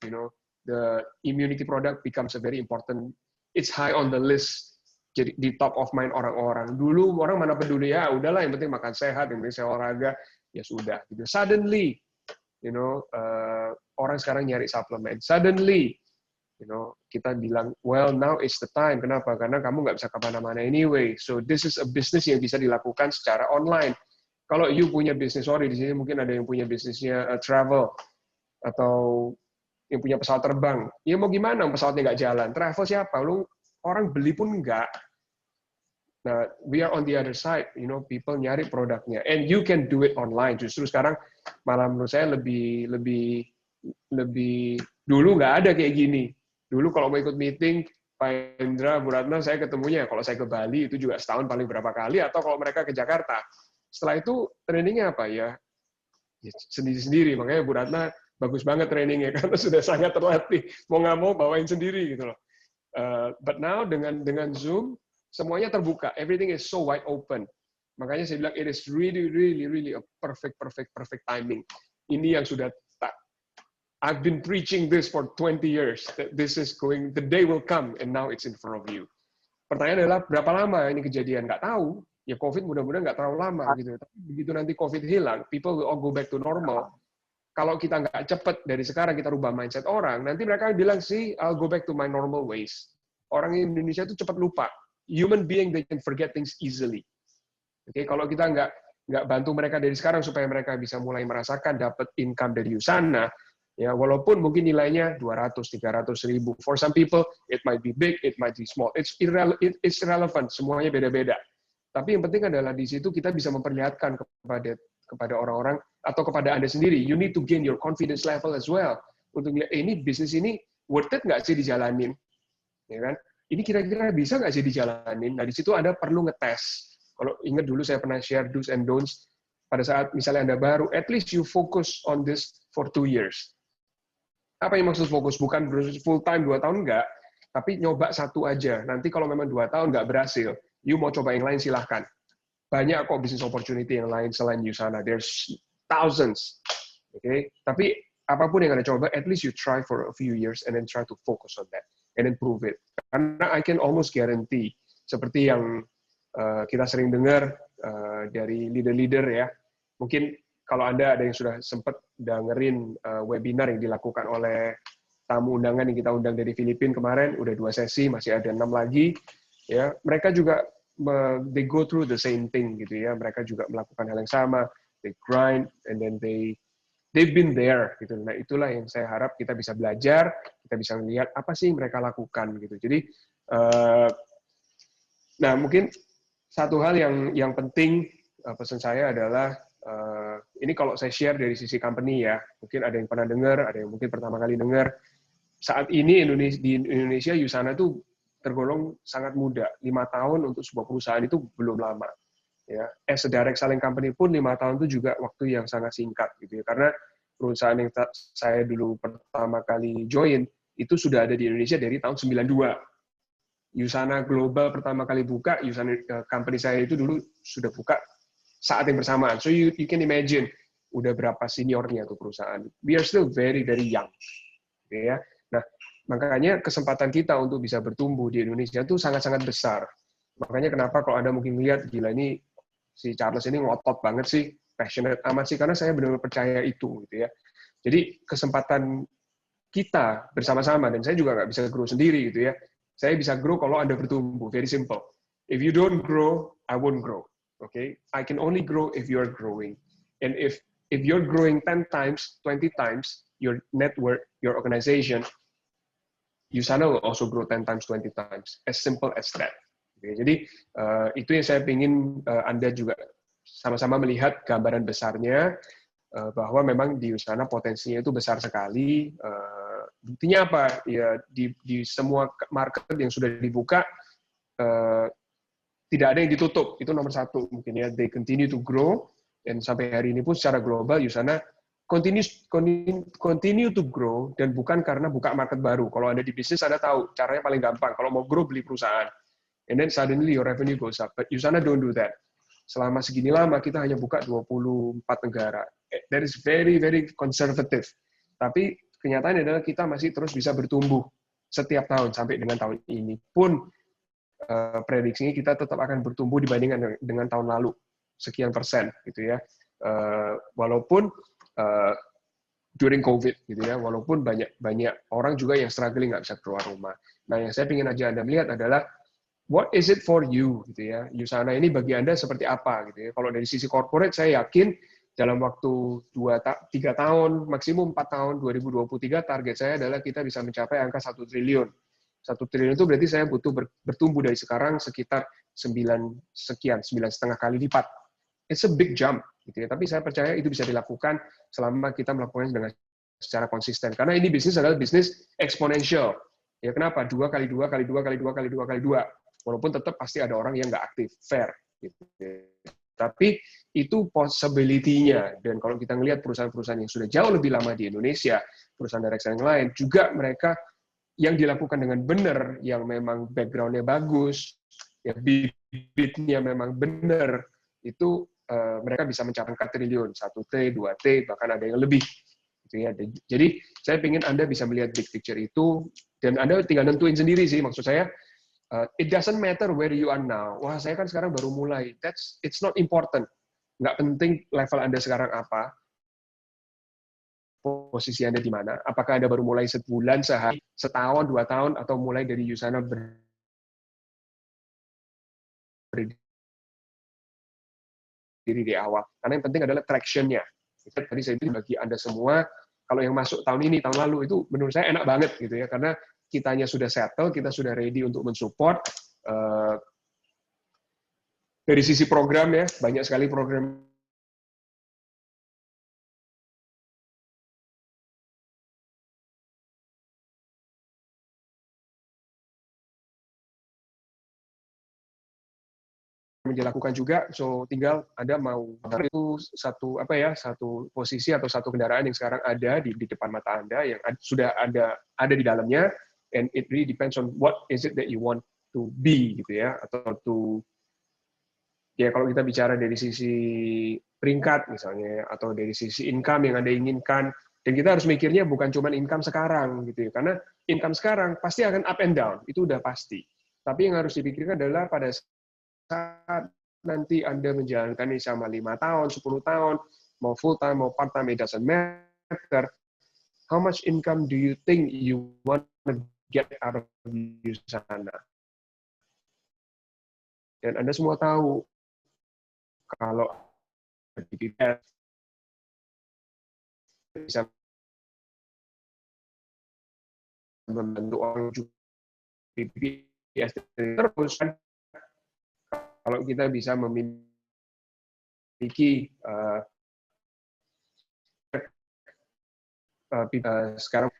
you know, the immunity product becomes a very important, it's high on the list, jadi di top of mind orang-orang. Dulu orang mana peduli, ya udahlah yang penting makan sehat, yang penting saya olahraga, ya sudah. Gitu. Suddenly, you know, orang sekarang nyari suplemen. Suddenly, you know, kita bilang, well now is the time. Kenapa? Karena kamu nggak bisa kemana-mana anyway. So this is a business yang bisa dilakukan secara online. Kalau you punya bisnis, sorry di sini mungkin ada yang punya bisnisnya travel atau yang punya pesawat terbang. Ya mau gimana pesawatnya nggak jalan? Travel siapa? Lu orang beli pun nggak. Nah, we are on the other side. You know, people nyari produknya. And you can do it online. Justru sekarang malah menurut saya lebih dulu nggak ada kayak gini. Dulu kalau mau ikut meeting, Pak Indra, Bu Ratna, saya ketemunya kalau saya ke Bali itu juga setahun paling berapa kali, atau kalau mereka ke Jakarta. Setelah itu trainingnya apa ya? Sendiri-sendiri. Makanya Bu Ratna bagus banget trainingnya karena sudah sangat terlatih. Mau nggak mau bawain sendiri gitu loh. But now dengan Zoom semuanya terbuka. Everything is so wide open. Makanya saya bilang it is really a perfect timing. Ini yang sudah I've been preaching this for 20 years. That this is going, the day will come, and now it's in front of you. Pertanyaan adalah berapa lama ini kejadian? Nggak tahu. Ya COVID mudah-mudahan nggak terlalu lama gitu. Tapi begitu nanti COVID hilang, people will all go back to normal. Kalau kita nggak cepat dari sekarang kita rubah mindset orang, nanti mereka bilang sih, I'll go back to my normal ways. Orang Indonesia itu cepat lupa. Human being, they can forget things easily. Oke, kalau kita nggak bantu mereka dari sekarang supaya mereka bisa mulai merasakan dapat income dari Usana, ya walaupun mungkin nilainya 200-300 ribu. For some people, it might be big, it might be small. It's irrelevant. Semuanya beda-beda. Tapi yang penting adalah di situ kita bisa memperlihatkan kepada orang-orang atau kepada Anda sendiri, you need to gain your confidence level as well. Untuk lihat, ini bisnis ini worth it nggak sih dijalanin? Ya kan? Ini kira-kira bisa nggak sih dijalanin? Nah, di situ Anda perlu ngetes. Kalau ingat dulu saya pernah share do's and don'ts, pada saat misalnya Anda baru, at least you focus on this for 2 years. Apa yang maksud fokus? Bukan full time 2 tahun, enggak. Tapi nyoba satu aja. Nanti kalau memang 2 tahun nggak berhasil, you mau coba yang lain silahkan. Banyak kok business opportunity yang lain selain Usana. There's thousands. Okay? Tapi apapun yang Anda coba, at least you try for a few years and then try to focus on that. And then prove it. Karena I can almost guarantee, seperti yang kita sering dengar dari leader-leader ya, mungkin kalau Anda ada yang sudah sempat dengerin webinar yang dilakukan oleh tamu undangan yang kita undang dari Filipina kemarin, udah 2 sesi, masih ada 6 lagi, ya mereka juga they go through the same thing gitu ya, mereka juga melakukan hal yang sama, they grind and then they've been there gitu. Nah itulah yang saya harap kita bisa belajar, kita bisa melihat apa sih mereka lakukan gitu. Jadi nah mungkin satu hal yang penting pesan saya adalah ini kalau saya share dari sisi company ya, mungkin ada yang pernah dengar, ada yang mungkin pertama kali dengar. Saat ini di Indonesia Usana itu tergolong sangat muda. 5 tahun untuk sebuah perusahaan itu belum lama. Ya, as a direct selling company pun 5 tahun itu juga waktu yang sangat singkat gitu ya. Karena perusahaan yang saya dulu pertama kali join itu sudah ada di Indonesia dari tahun 92. Usana Global pertama kali buka, Usana company saya itu dulu sudah buka saat yang bersamaan. So you can imagine udah berapa seniornya tuh perusahaan. We are still very young. Ya. Nah, makanya kesempatan kita untuk bisa bertumbuh di Indonesia itu sangat-sangat besar. Makanya kenapa kalau Anda mungkin lihat, gila ini si Charles ini ngotot banget sih, passionate amat sih, karena saya benar-benar percaya itu gitu ya. Jadi kesempatan kita bersama-sama, dan saya juga nggak bisa grow sendiri gitu ya. Saya bisa grow kalau Anda bertumbuh, very simple. If you don't grow, I won't grow. Okay? I can only grow if you're growing. And if you're growing 10 times, 20 times, your network, your organization, Usana will also grow 10 times, 20 times. As simple as that. Okay? Jadi, itu yang saya ingin Anda juga sama-sama melihat gambaran besarnya, bahwa memang di Usana potensinya itu besar sekali. Buktinya apa? Ya, di semua market yang sudah dibuka, tidak ada yang ditutup. Itu nomor 1 mungkin ya. They continue to grow, dan sampai hari ini pun secara global Usana continue to grow, dan bukan karena buka market baru. Kalau Anda di bisnis, Anda tahu caranya paling gampang. Kalau mau grow, beli perusahaan. And then suddenly your revenue goes up. But Usana don't do that. Selama segini lama, kita hanya buka 24 negara. That is very conservative. Tapi kenyataannya adalah kita masih terus bisa bertumbuh setiap tahun, sampai dengan tahun ini pun prediksinya kita tetap akan bertumbuh dibandingkan dengan tahun lalu, sekian persen gitu ya. Walaupun during COVID gitu ya, walaupun banyak orang juga yang struggling nggak bisa keluar rumah. Nah, yang saya ingin aja Anda lihat adalah what is it for you gitu ya. Usana ini bagi Anda seperti apa gitu ya. Kalau dari sisi corporate, saya yakin dalam waktu 3 tahun, maksimum 4 tahun, 2023, target saya adalah kita bisa mencapai angka 1 triliun. 1 triliun itu berarti saya butuh bertumbuh dari sekarang sekitar 9,5 kali lipat. It's a big jump, gitu ya. Tapi saya percaya itu bisa dilakukan selama kita melakukannya dengan secara konsisten. Karena ini bisnis adalah bisnis eksponensial. Ya kenapa? 2 kali 2 kali 2 kali 2 kali 2 kali 2. Walaupun tetap pasti ada orang yang nggak aktif, fair. Gitu. Tapi itu possibility-nya. Dan kalau kita ngelihat perusahaan-perusahaan yang sudah jauh lebih lama di Indonesia, perusahaan direct selling lain, juga mereka yang dilakukan dengan benar, yang memang background-nya bagus, ya bibitnya memang benar, itu mereka bisa mencapai triliun, 1T, 2T, bahkan ada yang lebih. Gitu ya. Jadi saya ingin Anda bisa melihat big picture itu, dan Anda tinggal nentuin sendiri sih, maksud saya, it doesn't matter where you are now. Wah, saya kan sekarang baru mulai. It's not important. Nggak penting level Anda sekarang apa, posisi Anda di mana. Apakah Anda baru mulai sebulan, sehari, setahun, 2 tahun, atau mulai dari Usana berdiri di awal. Karena yang penting adalah traction-nya. Tadi saya bilang bagi Anda semua, kalau yang masuk tahun ini, tahun lalu, itu menurut saya enak banget gitu ya, karena kitanya sudah settle, kita sudah ready untuk mensupport. Dari sisi program ya, banyak sekali program yang dilakukan juga, so tinggal Anda mau itu satu posisi atau satu kendaraan yang sekarang ada di depan mata Anda yang sudah ada di dalamnya, and it really depends on what is it that you want to be gitu ya, atau ya kalau kita bicara dari sisi peringkat misalnya, atau dari sisi income yang Anda inginkan, dan kita harus mikirnya bukan cuma income sekarang gitu ya, karena income sekarang pasti akan up and down, itu udah pasti. Tapi yang harus dipikirkan adalah pada saat nanti Anda menjalankan ini sama 5 tahun, 10 tahun, mau full time, mau part time, it doesn't matter. How much income do you think you want to get out of Usana? Dan Anda semua tahu, kalau bisa membantu orang juga terus kan, kalau kita bisa memiliki sekarang,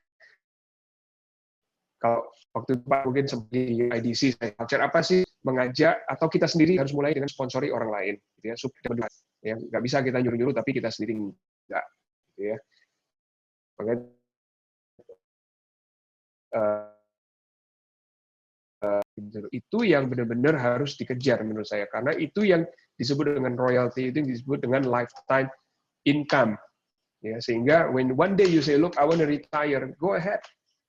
kalau waktu itu Pak mungkin seperti IDC, culture apa sih mengajak, atau kita sendiri harus mulai dengan sponsori orang lain, gitu ya, supaya ya nggak bisa kita nyuruh-nyuruh tapi kita sendiri nggak, gitu ya. Makanya itu yang benar-benar harus dikejar menurut saya, karena itu yang disebut dengan royalty, itu yang disebut dengan lifetime income, ya, sehingga when one day you say look I want to retire, go ahead,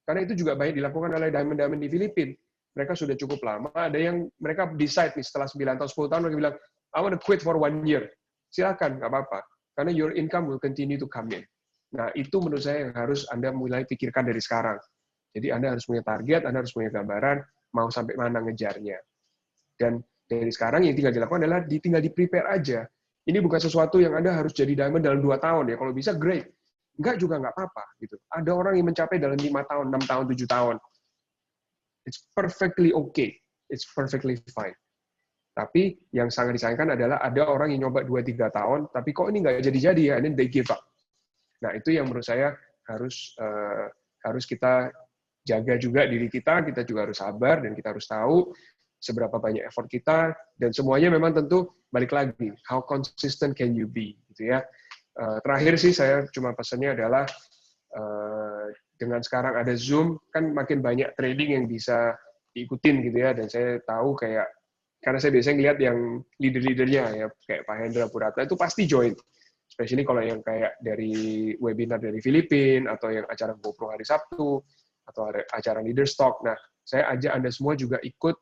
karena itu juga banyak dilakukan oleh diamond-diamond di Filipina. Mereka sudah cukup lama, ada yang mereka decide nih setelah 9 tahun 10 tahun mereka bilang I want to quit for 1 year, silakan, nggak apa-apa, karena your income will continue to come in. Nah itu menurut saya yang harus Anda mulai pikirkan dari sekarang. Jadi Anda harus punya target, Anda harus punya gambaran mau sampai mana ngejarnya. Dan dari sekarang yang tinggal dilakukan adalah tinggal di-prepare aja. Ini bukan sesuatu yang Anda harus jadi diamond dalam 2 tahun ya. Kalau bisa great. Enggak juga nggak apa-apa gitu. Ada orang yang mencapai dalam 5 tahun, 6 tahun, 7 tahun. It's perfectly okay. It's perfectly fine. Tapi yang sangat disayangkan adalah ada orang yang nyoba 2-3 tahun, tapi kok ini nggak jadi-jadi ya, and then they give up. Nah, itu yang menurut saya harus kita jaga juga diri kita juga harus sabar, dan kita harus tahu seberapa banyak effort kita, dan semuanya memang tentu balik lagi, how consistent can you be, gitu ya. Terakhir sih saya cuma pesannya adalah, dengan sekarang ada Zoom, kan makin banyak trading yang bisa diikutin gitu ya, dan saya tahu kayak, karena saya biasanya ngeliat yang leader-leadernya ya, kayak Pak Hendra Puratna itu pasti join, especially kalau yang kayak dari webinar dari Filipina, atau yang acara GoPro hari Sabtu, atau acara Leader Stock. Nah, saya ajak Anda semua juga ikut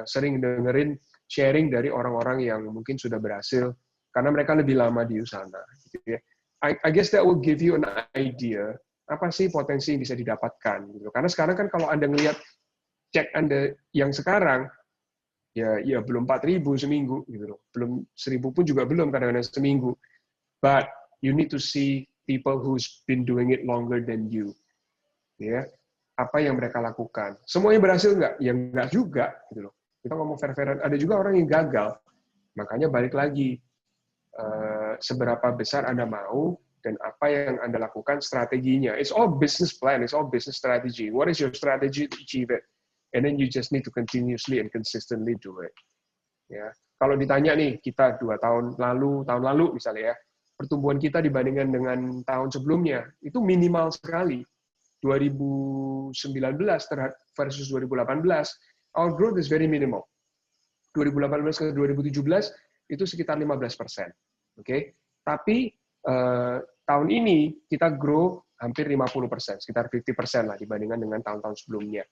sering dengerin sharing dari orang-orang yang mungkin sudah berhasil, karena mereka lebih lama di Usana. Gitu ya. I guess that will give you an idea, apa sih potensi yang bisa didapatkan. Gitu. Karena sekarang kan kalau Anda ngelihat cek Anda yang sekarang, ya belum 4.000 seminggu, gitu loh. Belum 1.000 pun juga belum kadang-kadang seminggu. But you need to see people who's been doing it longer than you. Ya. Apa yang mereka lakukan. Semuanya berhasil nggak? Ya nggak juga. Gitu loh. Kita ngomong fair-fairan, ada juga orang yang gagal. Makanya balik lagi, seberapa besar Anda mau dan apa yang Anda lakukan, strateginya. It's all business plan, it's all business strategy. What is your strategy to achieve it? And then you just need to continuously and consistently do it. Ya, kalau ditanya nih, kita 2 tahun lalu misalnya ya, pertumbuhan kita dibandingkan dengan tahun sebelumnya, itu minimal sekali. 2019 versus 2018, our growth is very minimal. 2018 ke 2017 itu sekitar 15%. Oke? Tapi tahun ini kita grow hampir 50%, sekitar 50% lah dibandingkan dengan tahun-tahun sebelumnya.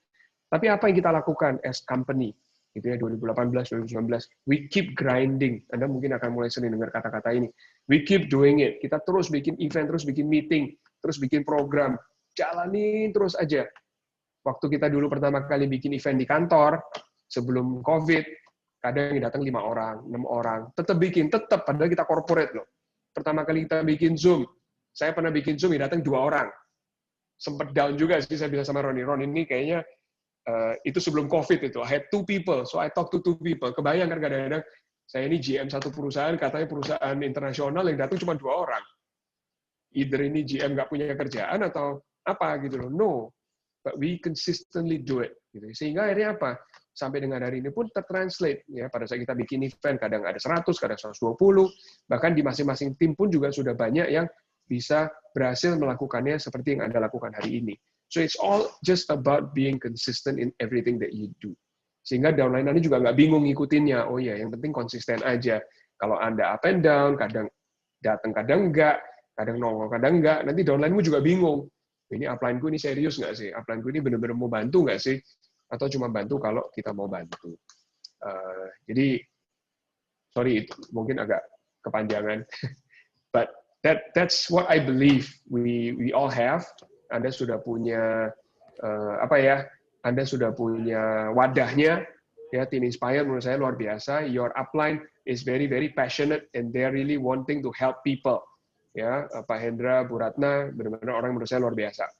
Tapi apa yang kita lakukan as company? Gitu ya, 2018, 2019, we keep grinding. Anda mungkin akan mulai sering dengar kata-kata ini. We keep doing it. Kita terus bikin event, terus bikin meeting, terus bikin program. Jalanin terus aja. Waktu kita dulu pertama kali bikin event di kantor, sebelum COVID, kadang yang datang 5 orang, 6 orang. Tetap bikin, padahal kita corporate loh. Pertama kali kita bikin Zoom, saya pernah bikin Zoom, yang datang 2 orang. Sempat down juga sih, saya bilang sama Ron ini kayaknya itu sebelum COVID itu, I had 2 people, so I talk to 2 people. Kebayang kan kadang-kadang, saya ini GM satu perusahaan, katanya perusahaan internasional yang datang cuma 2 orang. Either ini GM nggak punya kerjaan atau apa gitu loh. No, but we consistently do it. Gitu. Sehingga akhirnya apa? Sampai dengan hari ini pun tertranslate. Ya, pada saat kita bikin event, kadang ada 100, kadang 120, bahkan di masing-masing tim pun juga sudah banyak yang bisa berhasil melakukannya seperti yang Anda lakukan hari ini. So it's all just about being consistent in everything that you do. Sehingga downline-nya juga nggak bingung ngikutinnya. Oh ya, yang penting konsisten aja. Kalau Anda up and down, kadang datang, kadang enggak, kadang nongol, kadang enggak, nanti downline-mu juga bingung. Ini upline-ku ini serius nggak sih? Upline-ku ini benar-benar mau bantu nggak sih? Atau cuma bantu kalau kita mau bantu. Jadi, sorry, itu mungkin agak kepanjangan. But that's what I believe we all have. Anda sudah punya Anda sudah punya wadahnya, ya. Team Inspire menurut saya luar biasa. Your upline is very very passionate and they're really wanting to help people. Ya, Pak Hendra, Bu Ratna, benar-benar orang menurut saya luar biasa.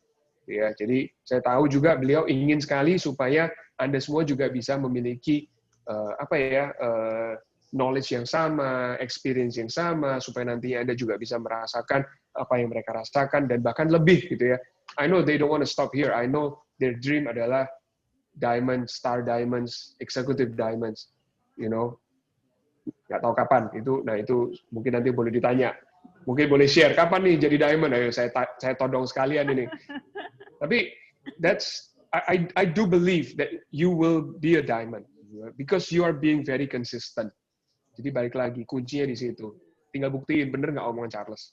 Ya, jadi saya tahu juga beliau ingin sekali supaya Anda semua juga bisa memiliki knowledge yang sama, experience yang sama, supaya nantinya Anda juga bisa merasakan apa yang mereka rasakan dan bahkan lebih gitu ya. I know they don't want to stop here. I know their dream adalah diamonds, star diamonds, executive diamonds. You know, nggak tahu kapan itu. Nah itu mungkin nanti boleh ditanya. Mungkin boleh share kapan nih jadi diamond. Ayo saya todong sekalian ini. Tapi I do believe that you will be a diamond because you are being very consistent. Jadi balik lagi kuncinya di situ. Tinggal buktiin bener nggak omongan Charles.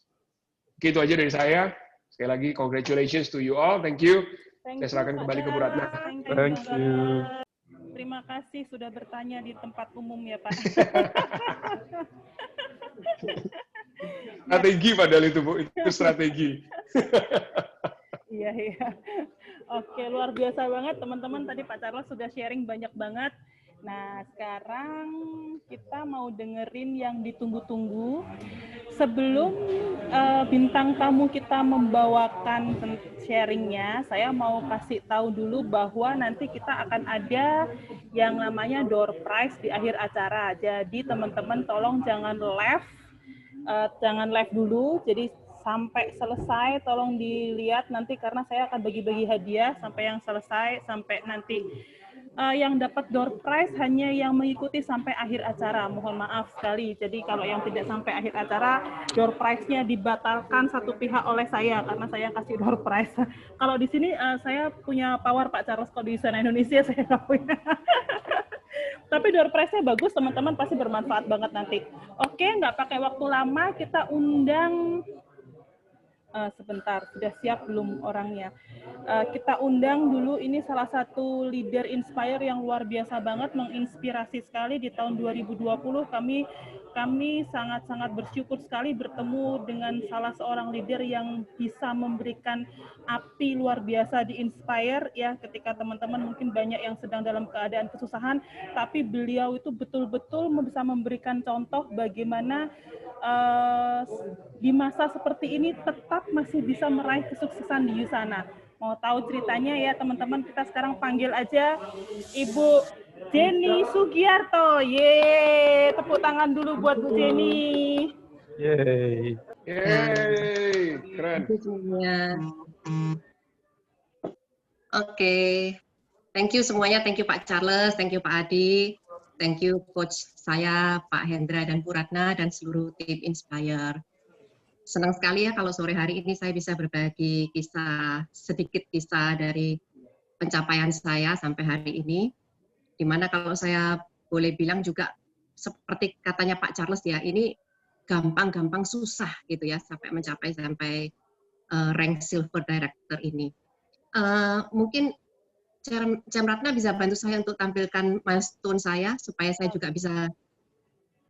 Gitu aja dari saya. Sekali lagi, congratulations to you all. Thank you. Saya serahkan kembali ke Bu Ratna. Thank you. Terima kasih sudah bertanya di tempat umum ya, Pak. Strategi padahal itu, Bu. Itu strategi. Iya. Oke, luar biasa banget teman-teman. Tadi Pak Charles sudah sharing banyak banget. Nah, sekarang kita mau dengerin yang ditunggu-tunggu. Sebelum bintang tamu kita membawakan sharingnya, saya mau kasih tahu dulu bahwa nanti kita akan ada yang namanya door prize di akhir acara. Jadi teman-teman tolong jangan live dulu. Jadi sampai selesai tolong dilihat nanti karena saya akan bagi-bagi hadiah sampai yang selesai, sampai nanti yang dapat door prize hanya yang mengikuti sampai akhir acara. Mohon maaf sekali. Jadi kalau yang tidak sampai akhir acara, door prize-nya dibatalkan satu pihak oleh saya karena saya kasih door prize. Kalau di sini saya punya power Pak Charles, kalau di sana Indonesia saya nggak punya. Tapi door prize-nya bagus, teman-teman pasti bermanfaat banget nanti. Oke, nggak pakai waktu lama, kita undang. Sebentar, sudah siap belum orangnya? Kita undang dulu, ini salah satu leader Inspire yang luar biasa banget, menginspirasi sekali di tahun 2020. Kami sangat-sangat bersyukur sekali bertemu dengan salah seorang leader yang bisa memberikan api luar biasa di Inspire, ya, ketika teman-teman mungkin banyak yang sedang dalam keadaan kesusahan, tapi beliau itu betul-betul bisa memberikan contoh bagaimana di masa seperti ini tetap masih bisa meraih kesuksesan di sana. Mau tahu ceritanya ya teman-teman, kita sekarang panggil aja Ibu Jenny Sugiarto. Yeay, tepuk tangan dulu buat Bu Jenny. Yeay. Yeay, keren. Thank you semuanya. Oke, thank you semuanya. Thank you Pak Charles, thank you Pak Adi, thank you coach saya Pak Hendra dan Bu Ratna dan seluruh tim Inspire. Senang sekali ya kalau sore hari ini saya bisa berbagi sedikit kisah dari pencapaian saya sampai hari ini. Dimana kalau saya boleh bilang juga seperti katanya Pak Charles ya, ini gampang-gampang susah gitu ya sampai rank Silver Director ini. Mungkin Cem Ratna bisa bantu saya untuk tampilkan milestone saya supaya saya juga bisa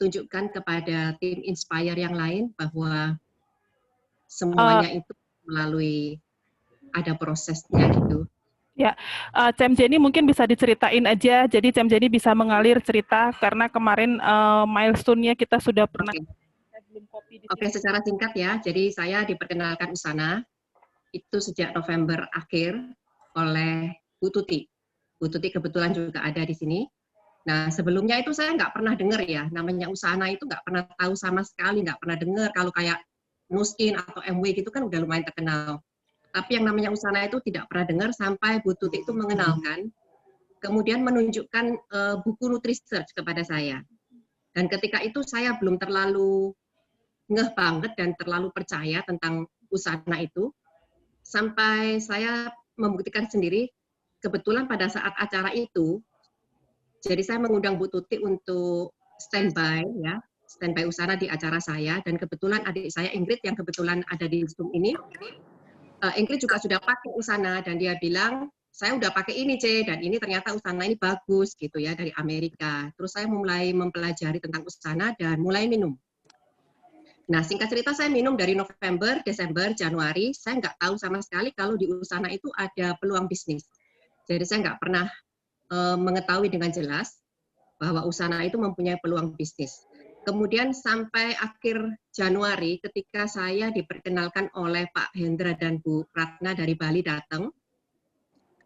tunjukkan kepada tim Inspire yang lain bahwa semuanya itu melalui ada prosesnya gitu. Ya, Cem Jenny mungkin bisa diceritain aja. Jadi Cem Jenny bisa mengalir cerita karena kemarin milestone-nya kita sudah pernah. Oke, secara singkat ya. Jadi saya diperkenalkan Usana itu sejak November akhir oleh Bu Tuti. Bu Tuti kebetulan juga ada di sini. Nah, sebelumnya itu saya nggak pernah dengar ya, namanya Usana itu nggak pernah tahu sama sekali, nggak pernah dengar. Kalau kayak Nuskin atau MW gitu kan udah lumayan terkenal. Tapi yang namanya Usana itu tidak pernah dengar sampai Bu Tuti itu mengenalkan, kemudian menunjukkan buku Nutri-Search kepada saya. Dan ketika itu saya belum terlalu ngeh banget dan terlalu percaya tentang Usana itu, sampai saya membuktikan sendiri, kebetulan pada saat acara itu, jadi saya mengundang Bu Tuti untuk standby Usana di acara saya, dan kebetulan adik saya Ingrid yang kebetulan ada di Zoom ini, Ingrid juga sudah pakai Usana, dan dia bilang, saya udah pakai ini C, dan ini ternyata Usana ini bagus gitu ya dari Amerika. Terus saya mulai mempelajari tentang Usana dan mulai minum. Nah, singkat cerita saya minum dari November, Desember, Januari, saya nggak tahu sama sekali kalau di Usana itu ada peluang bisnis. Jadi saya nggak pernah mengetahui dengan jelas bahwa Usana itu mempunyai peluang bisnis. Kemudian sampai akhir Januari ketika saya diperkenalkan oleh Pak Hendra dan Bu Ratna dari Bali datang,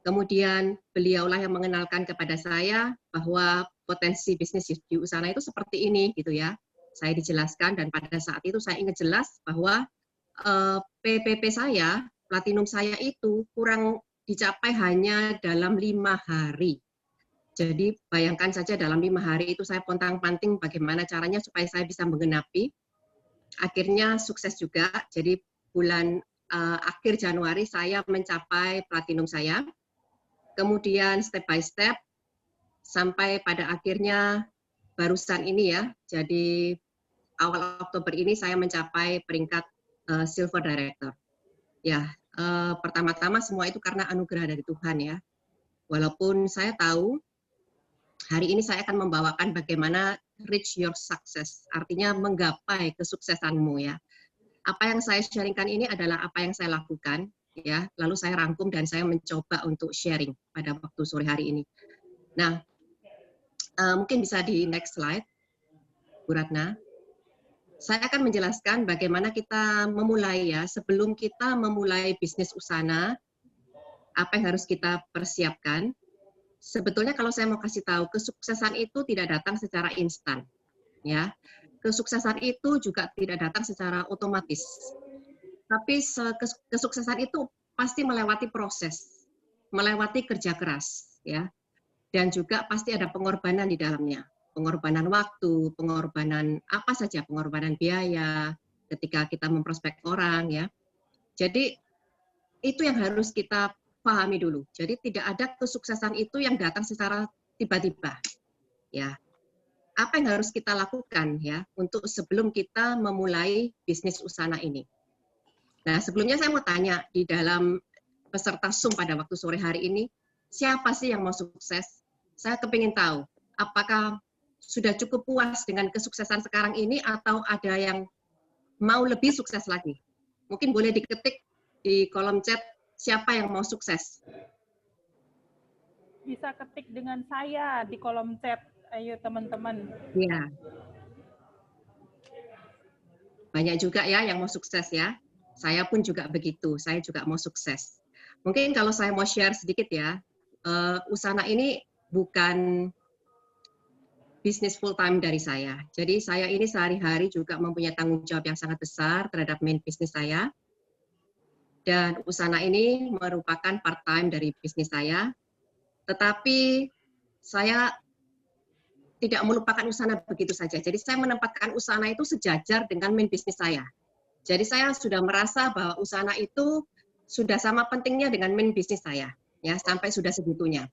kemudian beliaulah yang mengenalkan kepada saya bahwa potensi bisnis di Usana itu seperti ini gitu ya. Saya dijelaskan dan pada saat itu saya ingat jelas bahwa PPP saya, platinum saya itu kurang dicapai hanya dalam 5 hari. Jadi bayangkan saja dalam 5 hari itu saya pontang-panting bagaimana caranya supaya saya bisa menggenapi. Akhirnya sukses juga, jadi bulan akhir Januari saya mencapai platinum saya. Kemudian step by step sampai pada akhirnya barusan ini ya, jadi awal Oktober ini saya mencapai peringkat Silver Director. Ya, pertama-tama semua itu karena anugerah dari Tuhan ya. Walaupun saya tahu hari ini saya akan membawakan bagaimana reach your success, artinya menggapai kesuksesanmu ya. Apa yang saya sharingkan ini adalah apa yang saya lakukan ya. Lalu saya rangkum dan saya mencoba untuk sharing pada waktu sore hari ini. Nah, mungkin bisa di next slide, Bu Ratna. Saya akan menjelaskan bagaimana kita memulai ya, sebelum kita memulai bisnis Usana, apa yang harus kita persiapkan. Sebetulnya kalau saya mau kasih tahu, kesuksesan itu tidak datang secara instan. Ya, kesuksesan itu juga tidak datang secara otomatis. Tapi kesuksesan itu pasti melewati proses, melewati kerja keras, ya, dan juga pasti ada pengorbanan di dalamnya. Pengorbanan waktu, pengorbanan apa saja, pengorbanan biaya, ketika kita memprospek orang ya. Jadi itu yang harus kita pahami dulu. Jadi tidak ada kesuksesan itu yang datang secara tiba-tiba. Ya. Apa yang harus kita lakukan ya untuk sebelum kita memulai bisnis Usana ini? Nah, sebelumnya saya mau tanya di dalam peserta Zoom pada waktu sore hari ini, siapa sih yang mau sukses? Saya kepingin tahu, apakah sudah cukup puas dengan kesuksesan sekarang ini atau ada yang mau lebih sukses lagi? Mungkin boleh diketik di kolom chat siapa yang mau sukses. Bisa ketik dengan saya di kolom chat. Ayo teman-teman. Iya. Banyak juga ya yang mau sukses ya. Saya pun juga begitu, saya juga mau sukses. Mungkin kalau saya mau share sedikit ya, Usana ini bukan bisnis full time dari saya. Jadi saya ini sehari-hari juga mempunyai tanggung jawab yang sangat besar terhadap main bisnis saya. Dan Usana ini merupakan part time dari bisnis saya. Tetapi saya tidak melupakan Usana begitu saja. Jadi saya menempatkan Usana itu sejajar dengan main bisnis saya. Jadi saya sudah merasa bahwa Usana itu sudah sama pentingnya dengan main bisnis saya, ya sampai sudah segitunya.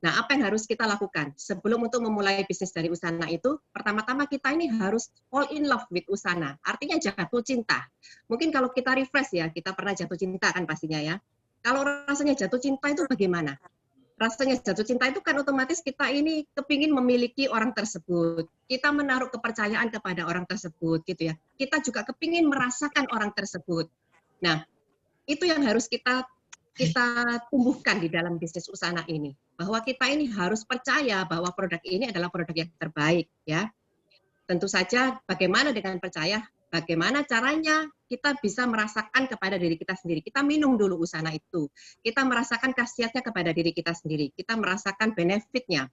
Nah, apa yang harus kita lakukan sebelum untuk memulai bisnis dari Usana itu? Pertama-tama kita ini harus fall in love with Usana. Artinya jatuh cinta. Mungkin kalau kita refresh ya, kita pernah jatuh cinta kan pastinya ya. Kalau rasanya jatuh cinta itu bagaimana? Rasanya jatuh cinta itu kan otomatis kita ini kepingin memiliki orang tersebut. Kita menaruh kepercayaan kepada orang tersebut gitu ya. Kita juga kepingin merasakan orang tersebut. Nah, itu yang harus kita tumbuhkan di dalam bisnis Usana ini. Bahwa kita ini harus percaya bahwa produk ini adalah produk yang terbaik ya. Tentu saja bagaimana dengan percaya, bagaimana caranya kita bisa merasakan kepada diri kita sendiri. Kita minum dulu Usana itu. Kita merasakan khasiatnya kepada diri kita sendiri. Kita merasakan benefitnya.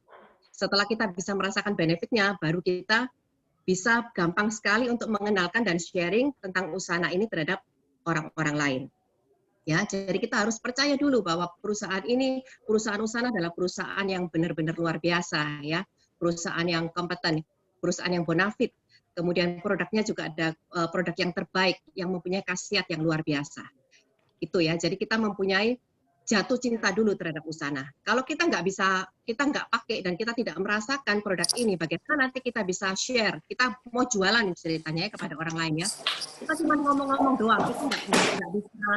Setelah kita bisa merasakan benefitnya, baru kita bisa gampang sekali untuk mengenalkan dan sharing tentang Usana ini terhadap orang-orang lain. Ya, jadi kita harus percaya dulu bahwa perusahaan ini, perusahaan Usana adalah perusahaan yang benar-benar luar biasa, ya, perusahaan yang kompeten, perusahaan yang bonafit, kemudian produknya juga ada produk yang terbaik, yang mempunyai khasiat yang luar biasa. Itu ya, jadi kita mempunyai jatuh cinta dulu terhadap Usana. Kalau kita nggak bisa, kita nggak pakai dan kita tidak merasakan produk ini, bagaimana nanti kita bisa share? Kita mau jualan ceritanya ya kepada orang lain ya. Kita cuma ngomong-ngomong doang, kita nggak bisa.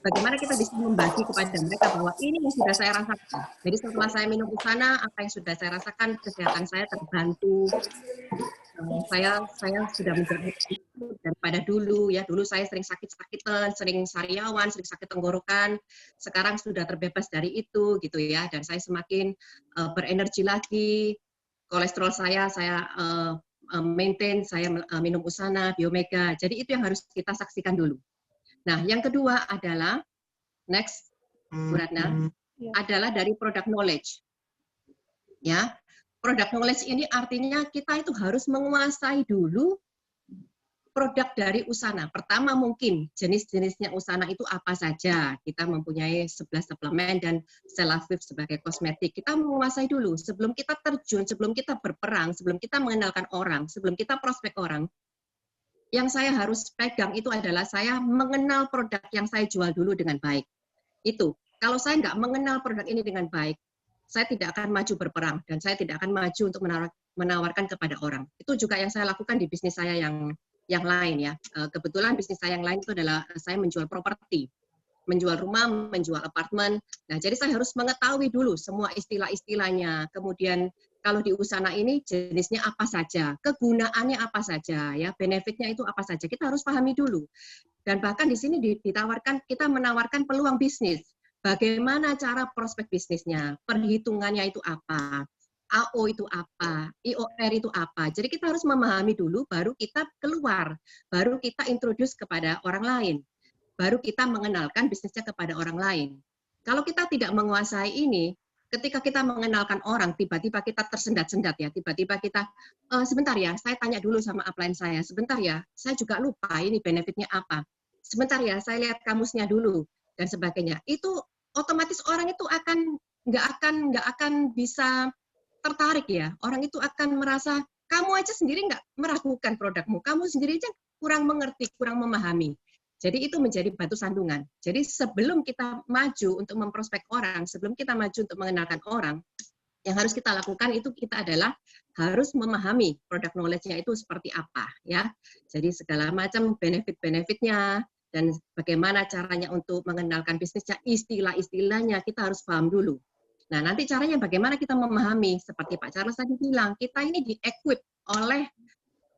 Bagaimana kita bisa membagi kepada mereka bahwa ini yang sudah saya rasakan. Jadi setelah saya minum Usana, apa yang sudah saya rasakan, kesehatan saya terbantu. Saya sudah menjadi daripada dulu ya. Dulu saya sering sakit-sakitan, sering sariawan, sering sakit tenggorokan. Sekarang sudah terbebas dari itu gitu ya. Dan saya semakin berenergi lagi. Kolesterol saya maintain, saya minum Usana, Biomega. Jadi itu yang harus kita saksikan dulu. Nah, yang kedua adalah next, Bu Ratna, adalah dari product knowledge. Ya. Product knowledge ini artinya kita itu harus menguasai dulu produk dari Usana. Pertama mungkin jenis-jenisnya Usana itu apa saja. Kita mempunyai 11 suplemen dan Cellavive sebagai kosmetik. Kita menguasai dulu sebelum kita terjun, sebelum kita berperang, sebelum kita mengenalkan orang, sebelum kita prospek orang. Yang saya harus pegang itu adalah saya mengenal produk yang saya jual dulu dengan baik. Itu. Kalau saya nggak mengenal produk ini dengan baik, saya tidak akan maju berperang dan saya tidak akan maju untuk menawarkan kepada orang. Itu juga yang saya lakukan di bisnis saya yang lain ya. Kebetulan bisnis saya yang lain itu adalah saya menjual properti, menjual rumah, menjual apartemen. Nah, jadi saya harus mengetahui dulu semua istilah-istilahnya. Kemudian kalau di Usana ini jenisnya apa saja, kegunaannya apa saja, ya, benefitnya itu apa saja. Kita harus pahami dulu. Dan bahkan di sini kita menawarkan peluang bisnis. Bagaimana cara prospek bisnisnya, perhitungannya itu apa, AO itu apa, IOR itu apa. Jadi kita harus memahami dulu, baru kita keluar, baru kita introduce kepada orang lain, baru kita mengenalkan bisnisnya kepada orang lain. Kalau kita tidak menguasai ini, ketika kita mengenalkan orang, tiba-tiba kita tersendat-sendat ya, tiba-tiba kita, sebentar ya, saya tanya dulu sama upline saya, sebentar ya, saya juga lupa ini benefitnya apa, sebentar ya, saya lihat kamusnya dulu, dan sebagainya. Itu otomatis orang itu nggak akan bisa tertarik ya. Orang itu akan merasa kamu aja sendiri nggak meragukan produkmu, kamu sendiri aja kurang mengerti, kurang memahami. Jadi itu menjadi batu sandungan. Jadi sebelum kita maju untuk memprospek orang, sebelum kita maju untuk mengenalkan orang, yang harus kita lakukan itu kita adalah harus memahami produk knowledge-nya itu seperti apa ya. Jadi segala macam benefit-benefitnya dan bagaimana caranya untuk mengenalkan bisnisnya, istilah-istilahnya kita harus paham dulu. Nah, nanti caranya bagaimana kita memahami, seperti Pak Charles tadi bilang, kita ini di-equip oleh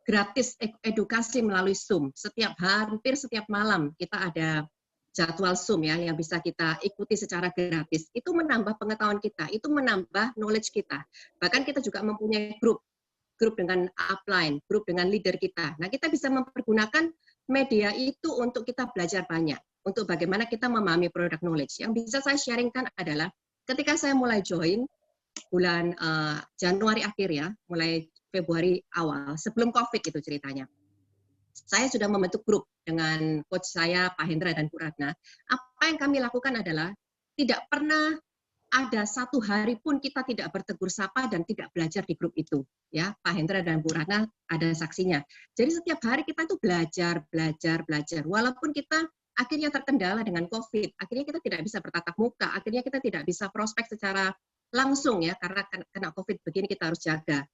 gratis edukasi melalui Zoom. Hampir setiap malam kita ada jadwal Zoom ya yang bisa kita ikuti secara gratis. Itu menambah pengetahuan kita, itu menambah knowledge kita. Bahkan kita juga mempunyai grup dengan upline, grup dengan leader kita. Nah, kita bisa mempergunakan media itu untuk kita belajar banyak, untuk bagaimana kita memahami product knowledge. Yang bisa saya sharingkan adalah ketika saya mulai join, bulan Januari akhir ya, mulai Februari awal, sebelum COVID itu ceritanya. Saya sudah membentuk grup dengan coach saya, Pak Hendra dan Bu Ratna. Apa yang kami lakukan adalah tidak pernah ada satu hari pun kita tidak bertegur sapa dan tidak belajar di grup itu. Ya, Pak Hendra dan Bu Ratna ada saksinya. Jadi setiap hari kita itu belajar. Walaupun kita akhirnya terkendala dengan COVID, akhirnya kita tidak bisa bertatap muka, akhirnya kita tidak bisa prospek secara langsung ya, karena kena COVID begini kita harus jaga.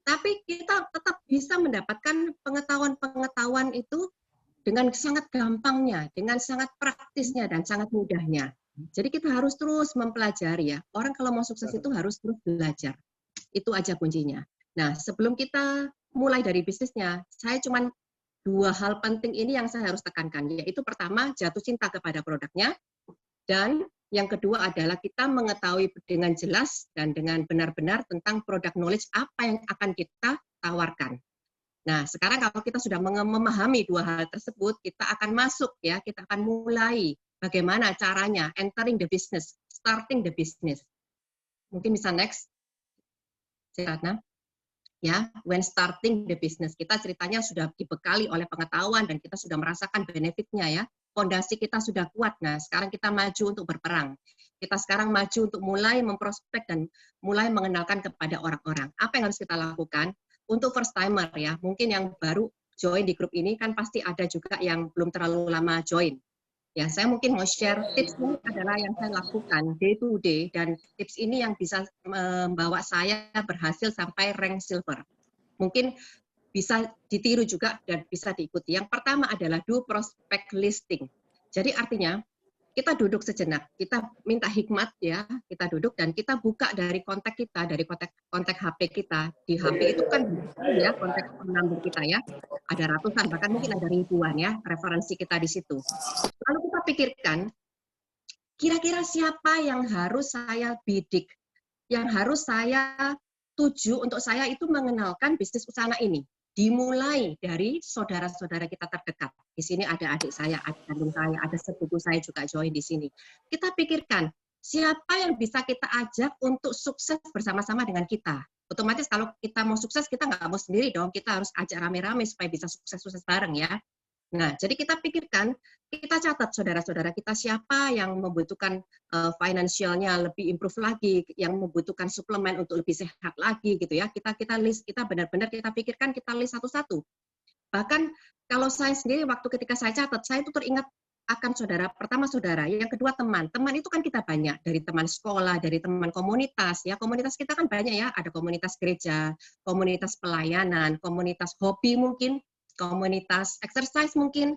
Tapi kita tetap bisa mendapatkan pengetahuan itu dengan sangat gampangnya, dengan sangat praktisnya dan sangat mudahnya. Jadi kita harus terus mempelajari ya. Orang kalau mau sukses itu harus terus belajar. Itu aja kuncinya. Nah, sebelum kita mulai dari bisnisnya, saya cuma 2 hal penting ini yang saya harus tekankan, yaitu pertama jatuh cinta kepada produknya, dan yang kedua adalah kita mengetahui dengan jelas dan dengan benar-benar tentang product knowledge apa yang akan kita tawarkan. Nah, sekarang kalau kita sudah memahami 2 hal tersebut, kita akan masuk ya, kita akan mulai bagaimana caranya entering the business, starting the business. Mungkin bisa next, Ratna. Ya, when starting the business, kita ceritanya sudah dibekali oleh pengetahuan dan kita sudah merasakan benefitnya ya. Fondasi kita sudah kuat. Nah, sekarang kita maju untuk berperang. Kita sekarang maju untuk mulai memprospek dan mulai mengenalkan kepada orang-orang. Apa yang harus kita lakukan? Untuk first timer ya, mungkin yang baru join di grup ini kan pasti ada juga yang belum terlalu lama join. Ya, saya mungkin mau share tips ini adalah yang saya lakukan day to day, dan tips ini yang bisa membawa saya berhasil sampai rank silver. Mungkin bisa ditiru juga dan bisa diikuti. Yang pertama adalah do prospect listing. Jadi artinya kita duduk sejenak, kita minta hikmat ya, kita duduk dan kita buka dari kontak kita, dari kontak HP kita. Di HP itu kan ya kontak number kita ya, ada ratusan bahkan mungkin ada ribuan ya referensi kita di situ. Lalu kita pikirkan kira-kira siapa yang harus saya bidik, yang harus saya tuju untuk saya itu mengenalkan bisnis usaha ini. Dimulai dari saudara-saudara kita terdekat. Di sini ada adik saya, adik kandung saya, ada sepupu saya juga join di sini. Kita pikirkan siapa yang bisa kita ajak untuk sukses bersama-sama dengan kita. Otomatis kalau kita mau sukses, kita nggak mau sendiri dong. Kita harus ajak rame-rame supaya bisa sukses-sukses bareng ya. Nah, jadi kita pikirkan, kita catat saudara-saudara kita siapa yang membutuhkan finansialnya lebih improve lagi, yang membutuhkan suplemen untuk lebih sehat lagi gitu ya. Kita list, kita benar-benar kita pikirkan, kita list satu-satu. Bahkan kalau saya sendiri waktu ketika saya catat, saya itu teringat akan saudara, pertama saudara, yang kedua teman. Teman itu kan kita banyak, dari teman sekolah, dari teman komunitas ya. Komunitas kita kan banyak ya, ada komunitas gereja, komunitas pelayanan, komunitas hobi mungkin, komunitas exercise mungkin,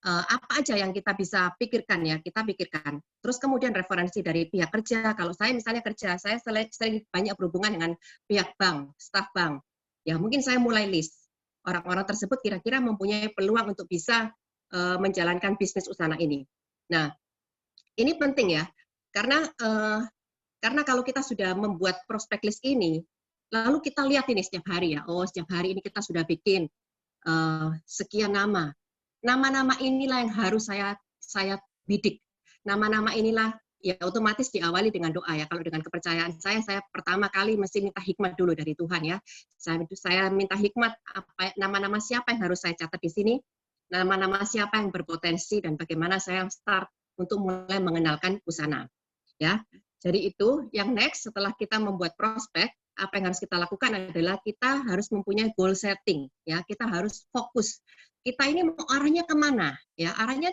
apa aja yang kita bisa pikirkan ya, kita pikirkan. Terus kemudian referensi dari pihak kerja, kalau saya misalnya kerja, saya sering banyak berhubungan dengan pihak bank, staf bank. Ya mungkin saya mulai list, orang-orang tersebut kira-kira mempunyai peluang untuk bisa menjalankan bisnis usaha ini. Nah, ini penting ya, karena kalau kita sudah membuat prospect list ini, lalu kita lihat ini setiap hari ya, oh setiap hari ini kita sudah bikin sekian nama. Nama-nama inilah yang harus saya bidik. Nama-nama inilah ya otomatis diawali dengan doa ya. Kalau dengan kepercayaan saya pertama kali mesti minta hikmat dulu dari Tuhan ya. Saya minta hikmat nama-nama siapa yang harus saya catat di sini, nama-nama siapa yang berpotensi dan bagaimana saya start untuk mulai mengenalkan Usana. Ya. Jadi itu yang next setelah kita membuat prospek, apa yang harus kita lakukan adalah kita harus mempunyai goal setting ya, kita harus fokus kita ini mau arahnya kemana ya, arahnya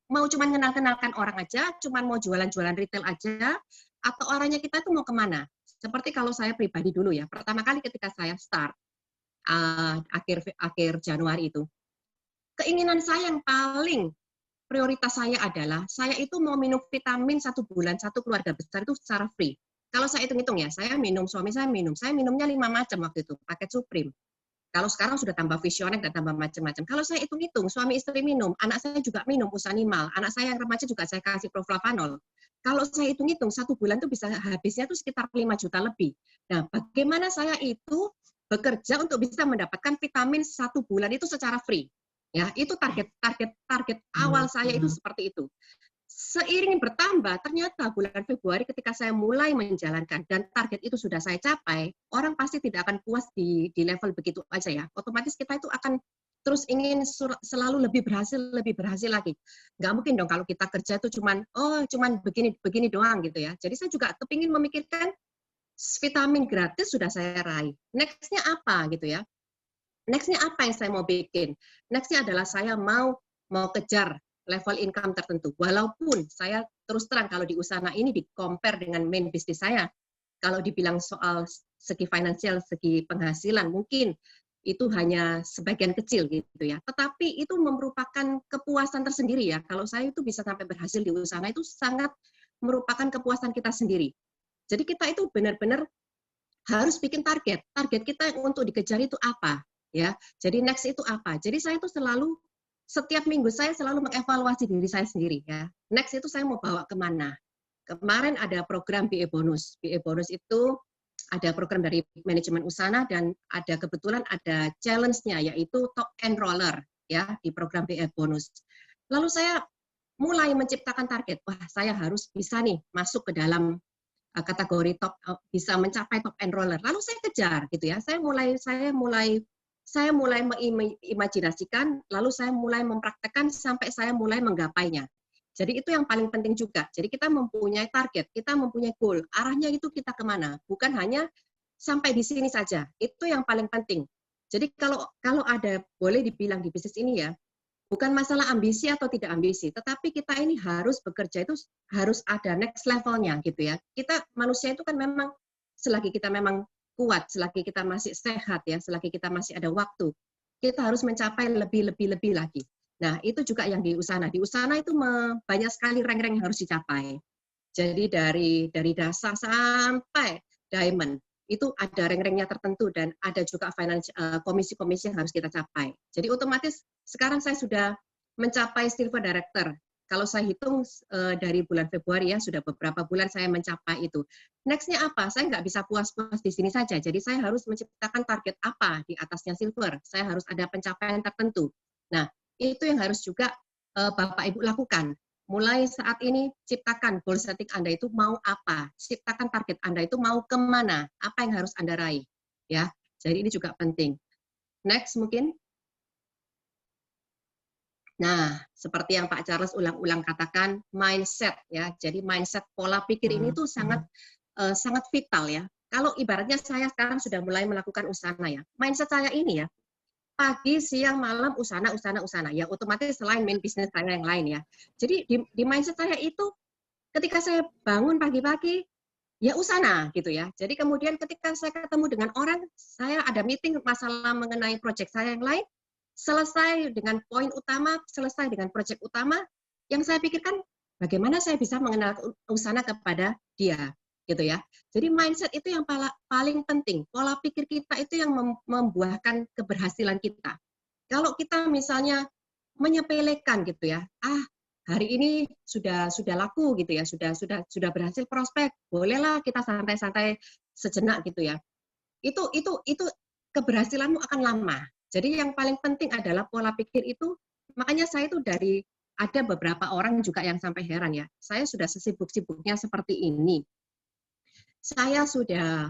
mau kenalkan orang aja, mau jualan-jualan retail aja, atau arahnya kita itu mau kemana. Seperti kalau saya pribadi dulu ya, pertama kali ketika saya start akhir Januari itu, keinginan saya yang paling prioritas saya adalah saya itu mau minum vitamin 1 bulan, 1 keluarga besar itu secara free. Kalau saya hitung-hitung ya, saya minum, suami saya minumnya 5 macam waktu itu, paket Supreme. Kalau sekarang sudah tambah Visionex dan tambah macam-macam. Kalau saya hitung-hitung, suami istri minum, anak saya juga minum Usanimal, anak saya yang remaja juga saya kasih Proflavanol. Kalau saya hitung-hitung, 1 bulan itu bisa habisnya itu sekitar 5 juta lebih. Nah, bagaimana saya itu bekerja untuk bisa mendapatkan vitamin 1 bulan itu secara free? Ya, itu target awal saya itu seperti itu. seiring bertambah, ternyata bulan Februari ketika saya mulai menjalankan dan target itu sudah saya capai, orang pasti tidak akan puas di level begitu aja ya. Otomatis kita itu akan terus ingin selalu lebih berhasil lagi. Nggak mungkin dong kalau kita kerja itu cuman begini doang gitu ya. Jadi saya juga kepingin memikirkan vitamin gratis sudah saya raih. Next-nya apa gitu ya. Next-nya apa yang saya mau bikin? Next-nya adalah saya mau kejar level income tertentu. Walaupun saya terus terang kalau di usaha ini di-compare dengan main bisnis saya, kalau dibilang soal segi finansial, segi penghasilan, mungkin itu hanya sebagian kecil gitu ya. Tetapi itu merupakan kepuasan tersendiri ya. Kalau saya itu bisa sampai berhasil di usaha itu sangat merupakan kepuasan kita sendiri. Jadi kita itu benar-benar harus bikin target. Target kita untuk dikejar itu apa? Ya. Jadi next itu apa? Jadi saya itu selalu setiap minggu saya selalu mengevaluasi diri saya sendiri ya. Next itu saya mau bawa kemana? Kemarin ada program BE Bonus. BE Bonus itu ada program dari manajemen usaha dan kebetulan ada challenge-nya yaitu top enroller ya di program BE Bonus. Lalu saya mulai menciptakan target. Wah, saya harus bisa nih masuk ke dalam kategori top, bisa mencapai top enroller. Lalu saya kejar gitu ya. Saya mulai mengimajinasikan, lalu saya mulai mempraktekkan sampai saya mulai menggapainya. Jadi itu yang paling penting juga. Jadi kita mempunyai target, kita mempunyai goal. Arahnya itu kita kemana? Bukan hanya sampai di sini saja. Itu yang paling penting. Jadi kalau ada, boleh dibilang di bisnis ini ya, bukan masalah ambisi atau tidak ambisi, tetapi kita ini harus bekerja itu harus ada next levelnya gitu ya. Kita manusia itu kan memang selagi kita memang kuat, selagi kita masih sehat ya, selagi kita masih ada waktu, kita harus mencapai lebih lagi. Nah, itu juga yang di Usana. Di Usana itu banyak sekali rank-rank yang harus dicapai. Jadi dari dasar sampai diamond, itu ada rank-ranknya tertentu dan ada juga komisi-komisi yang harus kita capai. Jadi otomatis sekarang saya sudah mencapai silver director. Kalau saya hitung dari bulan Februari ya, sudah beberapa bulan saya mencapai itu. Next-nya apa? Saya nggak bisa puas-puas di sini saja. Jadi saya harus menciptakan target apa di atasnya silver. Saya harus ada pencapaian tertentu. Nah, itu yang harus juga Bapak Ibu lakukan. Mulai saat ini, ciptakan goal setting Anda itu mau apa. Ciptakan target Anda itu mau kemana. Apa yang harus Anda raih. Ya, jadi ini juga penting. Next mungkin. Nah, seperti yang Pak Charles ulang-ulang katakan, mindset ya. Jadi mindset pola pikir ini tuh sangat vital ya. Kalau ibaratnya saya sekarang sudah mulai melakukan usaha ya, mindset saya ini ya, pagi, siang, malam, usaha. Ya otomatis selain main bisnis saya yang lain ya. Jadi di mindset saya itu, ketika saya bangun pagi-pagi, ya usaha gitu ya. Jadi kemudian ketika saya ketemu dengan orang, saya ada meeting masalah mengenai proyek saya yang lain, selesai dengan poin utama, selesai dengan proyek utama, yang saya pikirkan bagaimana saya bisa mengenal usaha kepada dia, gitu ya. Jadi mindset itu yang paling penting. Pola pikir kita itu yang membuahkan keberhasilan kita. Kalau kita misalnya menyepelekan gitu ya, hari ini sudah laku gitu ya, sudah berhasil prospek, bolehlah kita santai-santai sejenak gitu ya. Itu keberhasilanmu akan lama. Jadi yang paling penting adalah pola pikir itu, makanya saya itu ada beberapa orang juga yang sampai heran ya, saya sudah sesibuk-sibuknya seperti ini. Saya sudah,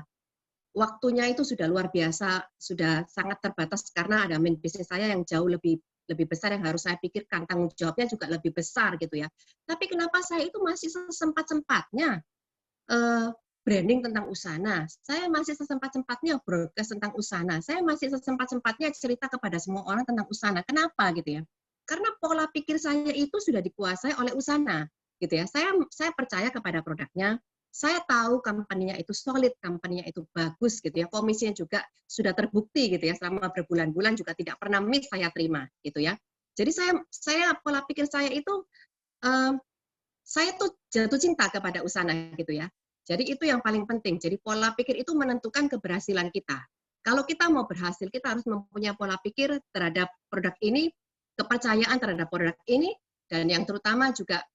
waktunya itu sudah luar biasa, sudah sangat terbatas karena ada main bisnis saya yang jauh lebih besar yang harus saya pikirkan, tanggung jawabnya juga lebih besar gitu ya. Tapi kenapa saya itu masih sesempat-sempatnya branding tentang Usana, saya masih sesempat-sempatnya broadcast tentang Usana, saya masih sesempat-sempatnya cerita kepada semua orang tentang Usana. Kenapa gitu ya? Karena pola pikir saya itu sudah dikuasai oleh Usana, gitu ya. Saya percaya kepada produknya, saya tahu company-nya itu solid, company-nya itu bagus gitu ya. Komisinya juga sudah terbukti gitu ya, selama berbulan-bulan juga tidak pernah miss saya terima gitu ya. Jadi saya pola pikir saya itu saya tuh jatuh cinta kepada Usana gitu ya. Jadi itu yang paling penting. Jadi pola pikir itu menentukan keberhasilan kita. Kalau kita mau berhasil, kita harus mempunyai pola pikir terhadap produk ini, kepercayaan terhadap produk ini, dan yang terutama juga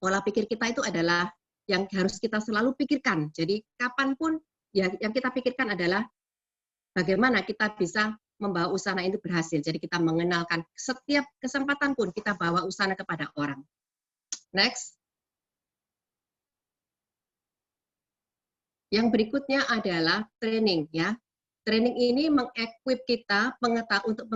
pola pikir kita itu adalah yang harus kita selalu pikirkan. Jadi kapanpun ya yang kita pikirkan adalah bagaimana kita bisa membawa usaha itu berhasil. Jadi kita mengenalkan setiap kesempatan pun kita bawa usaha kepada orang. Next. Yang berikutnya adalah training ya. Training ini mengequip kita untuk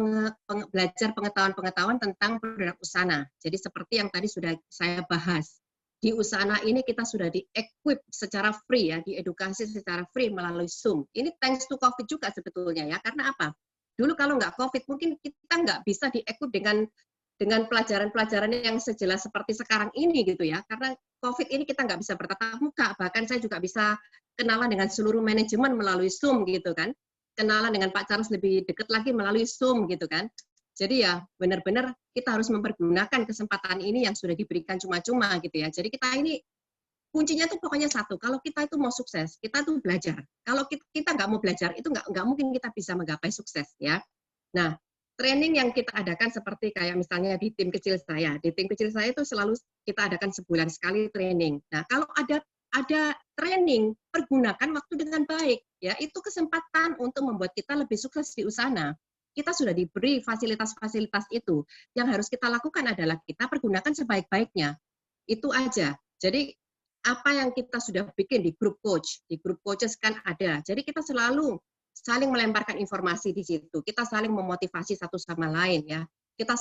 belajar pengetahuan-pengetahuan tentang produk Usana. Jadi seperti yang tadi sudah saya bahas. Di Usana ini kita sudah di-equip secara free ya, diedukasi secara free melalui Zoom. Ini thanks to COVID juga sebetulnya ya. Karena apa? Dulu kalau nggak COVID mungkin kita nggak bisa di-equip dengan pelajaran-pelajaran yang sejelas seperti sekarang ini gitu ya. Karena COVID ini kita nggak bisa bertatap muka, bahkan saya juga bisa kenalan dengan seluruh manajemen melalui Zoom gitu kan. Kenalan dengan Pak Charles lebih dekat lagi melalui Zoom gitu kan. Jadi ya benar-benar kita harus mempergunakan kesempatan ini yang sudah diberikan cuma-cuma gitu ya. Jadi kita ini kuncinya tuh pokoknya satu, kalau kita itu mau sukses, kita tuh belajar. Kalau kita nggak mau belajar, itu nggak mungkin kita bisa menggapai sukses ya. Nah, training yang kita adakan seperti kayak misalnya di tim kecil saya. Di tim kecil saya itu selalu kita adakan sebulan sekali training. Nah, kalau ada training, pergunakan waktu dengan baik. Ya, itu kesempatan untuk membuat kita lebih sukses di Usana. Kita sudah diberi fasilitas-fasilitas itu. Yang harus kita lakukan adalah kita pergunakan sebaik-baiknya. Itu aja. Jadi, apa yang kita sudah bikin di grup coach, di grup coaches kan ada. Jadi, kita selalu saling melemparkan informasi di situ. Kita saling memotivasi satu sama lain ya. Kita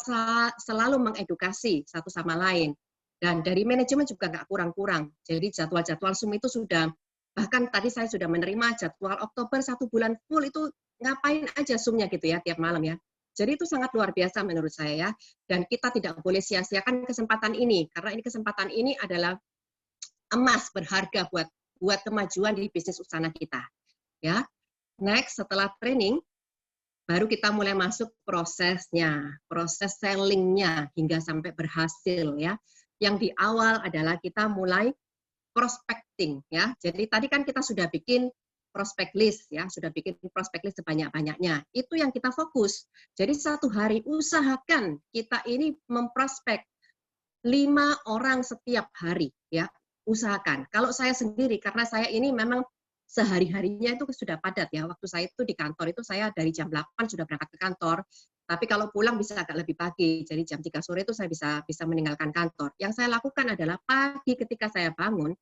selalu mengedukasi satu sama lain. Dan dari manajemen juga nggak kurang-kurang. Jadi jadwal-jadwal Zoom itu sudah, bahkan tadi saya sudah menerima jadwal Oktober 1 bulan full itu ngapain aja Zoom-nya gitu ya tiap malam ya. Jadi itu sangat luar biasa menurut saya ya. Dan kita tidak boleh sia-siakan kesempatan ini karena ini kesempatan ini adalah emas berharga buat kemajuan di bisnis Usana kita. Ya. Next, setelah training, baru kita mulai masuk prosesnya, proses selling-nya hingga sampai berhasil ya. Yang di awal adalah kita mulai prospecting ya. Jadi tadi kan kita sudah bikin prospect list ya, sudah bikin prospect list sebanyak-banyaknya. Itu yang kita fokus. Jadi satu hari usahakan kita ini memprospek 5 orang setiap hari ya. Usahakan. Kalau saya sendiri karena saya ini memang sehari-harinya itu sudah padat ya. Waktu saya itu di kantor itu saya dari jam 8 sudah berangkat ke kantor. Tapi kalau pulang bisa agak lebih pagi. Jadi jam 3 sore itu saya bisa meninggalkan kantor. Yang saya lakukan adalah pagi ketika saya bangun,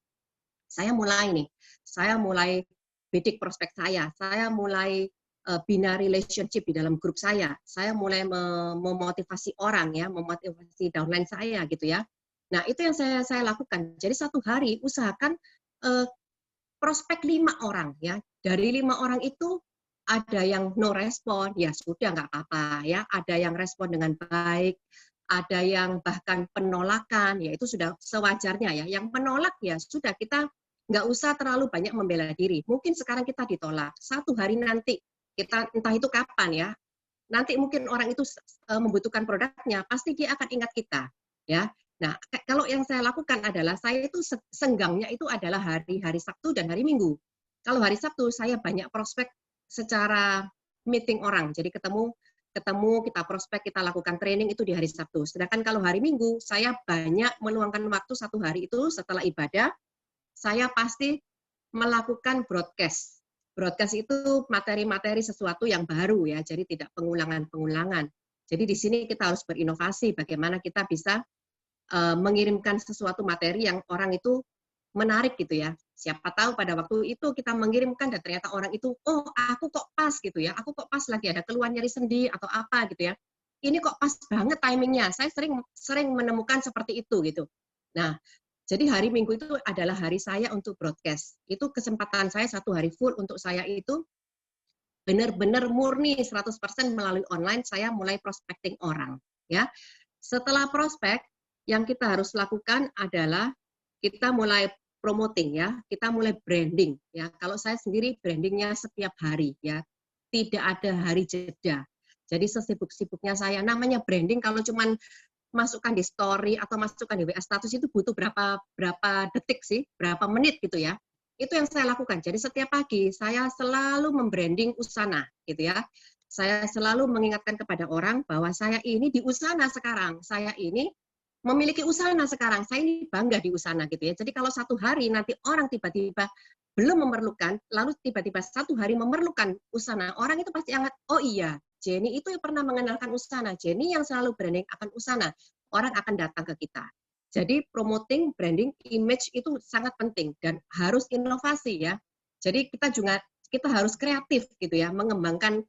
saya mulai bidik prospek saya mulai bina relationship di dalam grup saya mulai memotivasi orang ya, memotivasi downline saya gitu ya. Nah, itu yang saya lakukan. Jadi satu hari usahakan prospek 5 orang ya. Dari 5 orang itu ada yang no respon, ya sudah nggak apa-apa ya. Ada yang respon dengan baik, ada yang bahkan penolakan, ya itu sudah sewajarnya ya. Yang menolak ya sudah, kita nggak usah terlalu banyak membela diri. Mungkin sekarang kita ditolak, satu hari nanti kita entah itu kapan ya. Nanti mungkin orang itu membutuhkan produknya, pasti dia akan ingat kita ya. Nah, kalau yang saya lakukan adalah saya itu senggangnya itu adalah hari-hari Sabtu dan hari Minggu. Kalau hari Sabtu saya banyak prospek secara meeting orang. Jadi ketemu kita prospek, kita lakukan training itu di hari Sabtu. Sedangkan kalau hari Minggu saya banyak meluangkan waktu satu hari itu setelah ibadah, saya pasti melakukan broadcast. Broadcast itu materi-materi sesuatu yang baru ya. Jadi tidak pengulangan-pengulangan. Jadi di sini kita harus berinovasi bagaimana kita bisa mengirimkan sesuatu materi yang orang itu menarik gitu ya. Siapa tahu pada waktu itu kita mengirimkan dan ternyata orang itu, oh aku kok pas gitu ya, aku kok pas lagi ada keluhan nyeri sendi atau apa gitu ya. Ini kok pas banget timingnya. Saya sering menemukan seperti itu gitu. Nah, jadi hari Minggu itu adalah hari saya untuk broadcast. Itu kesempatan saya satu hari full untuk saya itu benar-benar murni 100% melalui online. Saya mulai prospecting orang ya. Setelah prospek, yang kita harus lakukan adalah kita mulai promoting ya, kita mulai branding ya. Kalau saya sendiri brandingnya setiap hari ya, tidak ada hari jeda. Jadi sesibuk-sibuknya saya, namanya branding kalau cuman masukkan di story atau masukkan di WA status itu butuh berapa detik sih, berapa menit gitu ya. Itu yang saya lakukan. Jadi setiap pagi saya selalu membranding Usana gitu ya. Saya selalu mengingatkan kepada orang bahwa saya ini di Usana sekarang, saya ini memiliki Usana sekarang, saya ini bangga di Usana gitu ya. Jadi kalau satu hari nanti orang tiba-tiba belum memerlukan, lalu tiba-tiba satu hari memerlukan Usana, orang itu pasti ingat, oh iya, Jenny itu yang pernah mengenalkan Usana, Jenny yang selalu branding akan Usana, orang akan datang ke kita. Jadi promoting, branding, image itu sangat penting dan harus inovasi ya. Jadi kita harus kreatif gitu ya, mengembangkan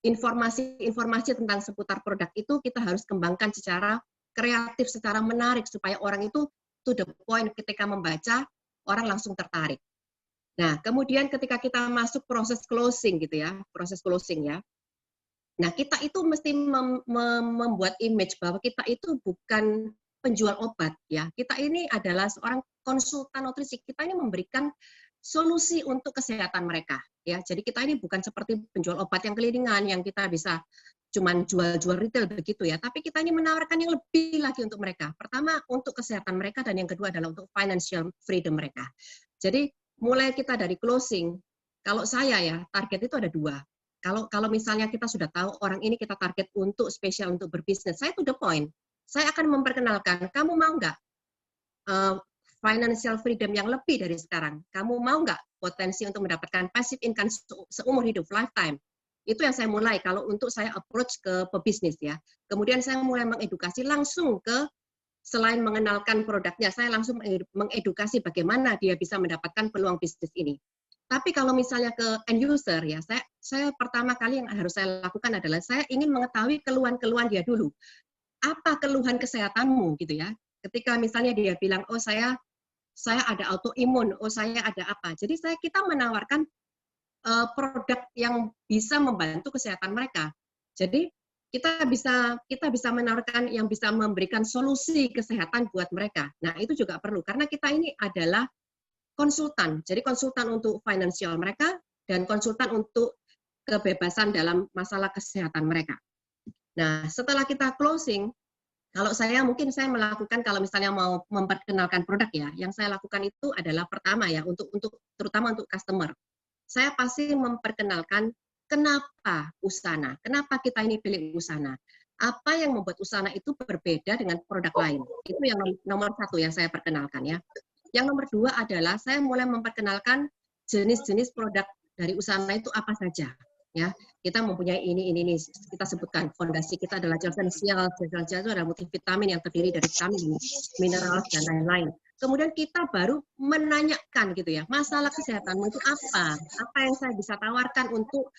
informasi-informasi tentang seputar produk itu kita harus kembangkan secara kreatif, secara menarik supaya orang itu to the point ketika membaca orang langsung tertarik. Nah, kemudian ketika kita masuk proses closing gitu ya, proses closing ya. Nah, kita itu mesti membuat image bahwa kita itu bukan penjual obat ya. Kita ini adalah seorang konsultan nutrisi. Kita ini memberikan solusi untuk kesehatan mereka ya. Jadi kita ini bukan seperti penjual obat yang kelilingan yang kita bisa cuman jual-jual retail begitu ya. Tapi kita ini menawarkan yang lebih lagi untuk mereka. Pertama untuk kesehatan mereka dan yang kedua adalah untuk financial freedom mereka. Jadi mulai kita dari closing. Kalau saya ya target itu ada 2. Kalau misalnya kita sudah tahu orang ini kita target untuk spesial untuk berbisnis, saya to the point. Saya akan memperkenalkan, kamu mau nggak financial freedom yang lebih dari sekarang? Kamu mau nggak potensi untuk mendapatkan passive income seumur hidup, lifetime? Itu yang saya mulai kalau untuk saya approach ke pebisnis ya. Kemudian saya mulai mengedukasi langsung ke, selain mengenalkan produknya, saya langsung mengedukasi bagaimana dia bisa mendapatkan peluang bisnis ini. Tapi kalau misalnya ke end user ya, saya pertama kali yang harus saya lakukan adalah saya ingin mengetahui keluhan-keluhan dia dulu. Apa keluhan kesehatanmu gitu ya? Ketika misalnya dia bilang, oh saya ada autoimun, oh saya ada apa. Jadi kita menawarkan produk yang bisa membantu kesehatan mereka. Jadi kita bisa menawarkan yang bisa memberikan solusi kesehatan buat mereka. Nah itu juga perlu karena kita ini adalah konsultan. Jadi konsultan untuk finansial mereka dan konsultan untuk kebebasan dalam masalah kesehatan mereka. Nah, setelah kita closing, kalau saya mungkin saya melakukan kalau misalnya mau memperkenalkan produk ya, yang saya lakukan itu adalah pertama ya untuk terutama untuk customer. Saya pasti memperkenalkan kenapa Usana, kenapa kita ini pilih Usana. Apa yang membuat Usana itu berbeda dengan produk lain. Itu yang nomor 1 yang saya perkenalkan ya. Yang nomor 2 adalah saya mulai memperkenalkan jenis-jenis produk dari Usana itu apa saja. Ya, kita mempunyai ini, kita sebutkan fondasi kita adalah gel esensial itu adalah multivitamin yang terdiri dari vitamin, mineral dan lain-lain. Kemudian kita baru menanyakan gitu ya, masalah kesehatanmu itu apa? Apa yang saya bisa tawarkan untuk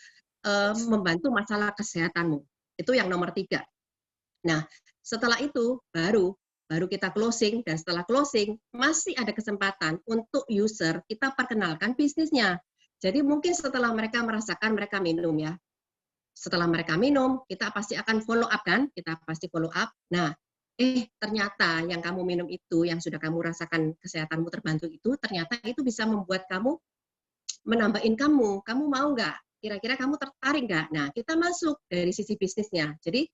membantu masalah kesehatanmu? Itu yang nomor 3. Nah, setelah itu baru kita closing, dan setelah closing masih ada kesempatan untuk user kita perkenalkan bisnisnya. Jadi mungkin setelah mereka merasakan mereka minum ya, setelah mereka minum kita pasti akan follow up kan, kita pasti follow up. Nah, ternyata yang kamu minum itu, yang sudah kamu rasakan kesehatanmu terbantu itu, ternyata itu bisa membuat kamu menambah income-mu. Kamu mau nggak? Kira-kira kamu tertarik nggak? Nah, kita masuk dari sisi bisnisnya. Jadi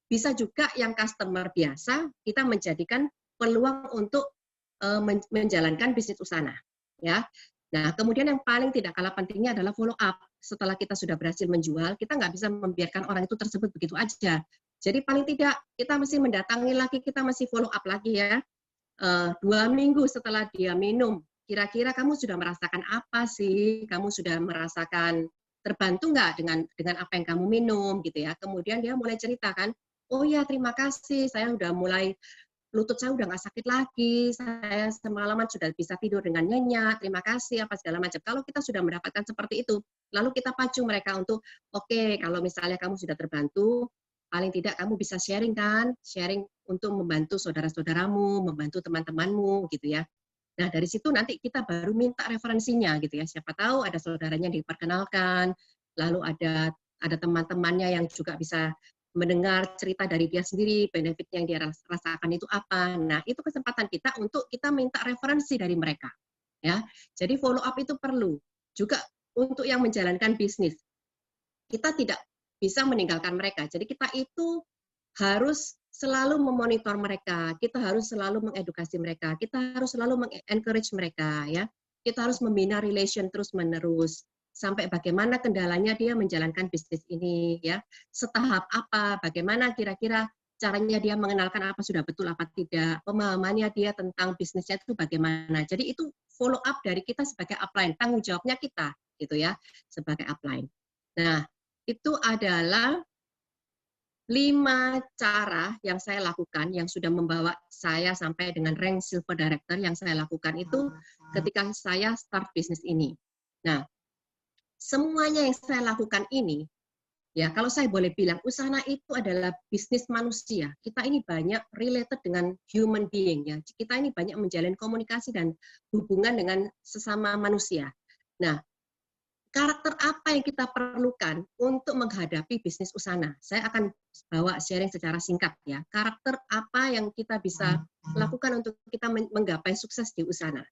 bisa juga yang customer biasa kita menjadikan peluang untuk menjalankan bisnis Usana ya. Nah, kemudian yang paling tidak kalah pentingnya adalah follow up. Setelah kita sudah berhasil menjual, kita nggak bisa membiarkan orang itu tersebut begitu aja. Jadi paling tidak kita mesti mendatangi lagi, kita masih follow up lagi ya. 2 minggu setelah dia minum, kira-kira kamu sudah merasakan apa sih? Kamu sudah merasakan terbantu nggak dengan apa yang kamu minum gitu ya. Kemudian dia mulai ceritakan, oh ya terima kasih, saya udah mulai, lutut saya udah nggak sakit lagi, saya semalaman sudah bisa tidur dengan nyenyak, terima kasih, apa segala macam. Kalau kita sudah mendapatkan seperti itu, lalu kita pacu mereka untuk, oke, kalau misalnya kamu sudah terbantu, paling tidak kamu bisa sharing kan, sharing untuk membantu saudara-saudaramu, membantu teman-temanmu, gitu ya. Nah, dari situ nanti kita baru minta referensinya, gitu ya. Siapa tahu ada saudaranya diperkenalkan, lalu ada teman-temannya yang juga bisa mendengar cerita dari dia sendiri, benefit yang dia rasakan itu apa. Nah, itu kesempatan kita untuk kita minta referensi dari mereka. Ya, jadi follow up itu perlu. Juga untuk yang menjalankan bisnis, kita tidak bisa meninggalkan mereka. Jadi kita itu harus selalu memonitor mereka, kita harus selalu mengedukasi mereka, kita harus selalu mengencourage mereka. Ya, kita harus membina relation terus-menerus. Sampai bagaimana kendalanya dia menjalankan bisnis ini, ya, setahap apa, bagaimana kira-kira caranya dia mengenalkan apa sudah betul apa tidak, pemahamannya dia tentang bisnisnya itu bagaimana. Jadi itu follow up dari kita sebagai upline, tanggung jawabnya kita, gitu ya, sebagai upline. Nah, itu adalah 5 cara yang saya lakukan yang sudah membawa saya sampai dengan rank Silver Director yang saya lakukan itu ketika saya start bisnis ini. Nah, semuanya yang saya lakukan ini, ya kalau saya boleh bilang, Usana itu adalah bisnis manusia. Kita ini banyak related dengan human being, ya. Kita ini banyak menjalin komunikasi dan hubungan dengan sesama manusia. Nah, karakter apa yang kita perlukan untuk menghadapi bisnis Usana? Saya akan bawa sharing secara singkat ya. Karakter apa yang kita bisa lakukan untuk kita menggapai sukses di Usana?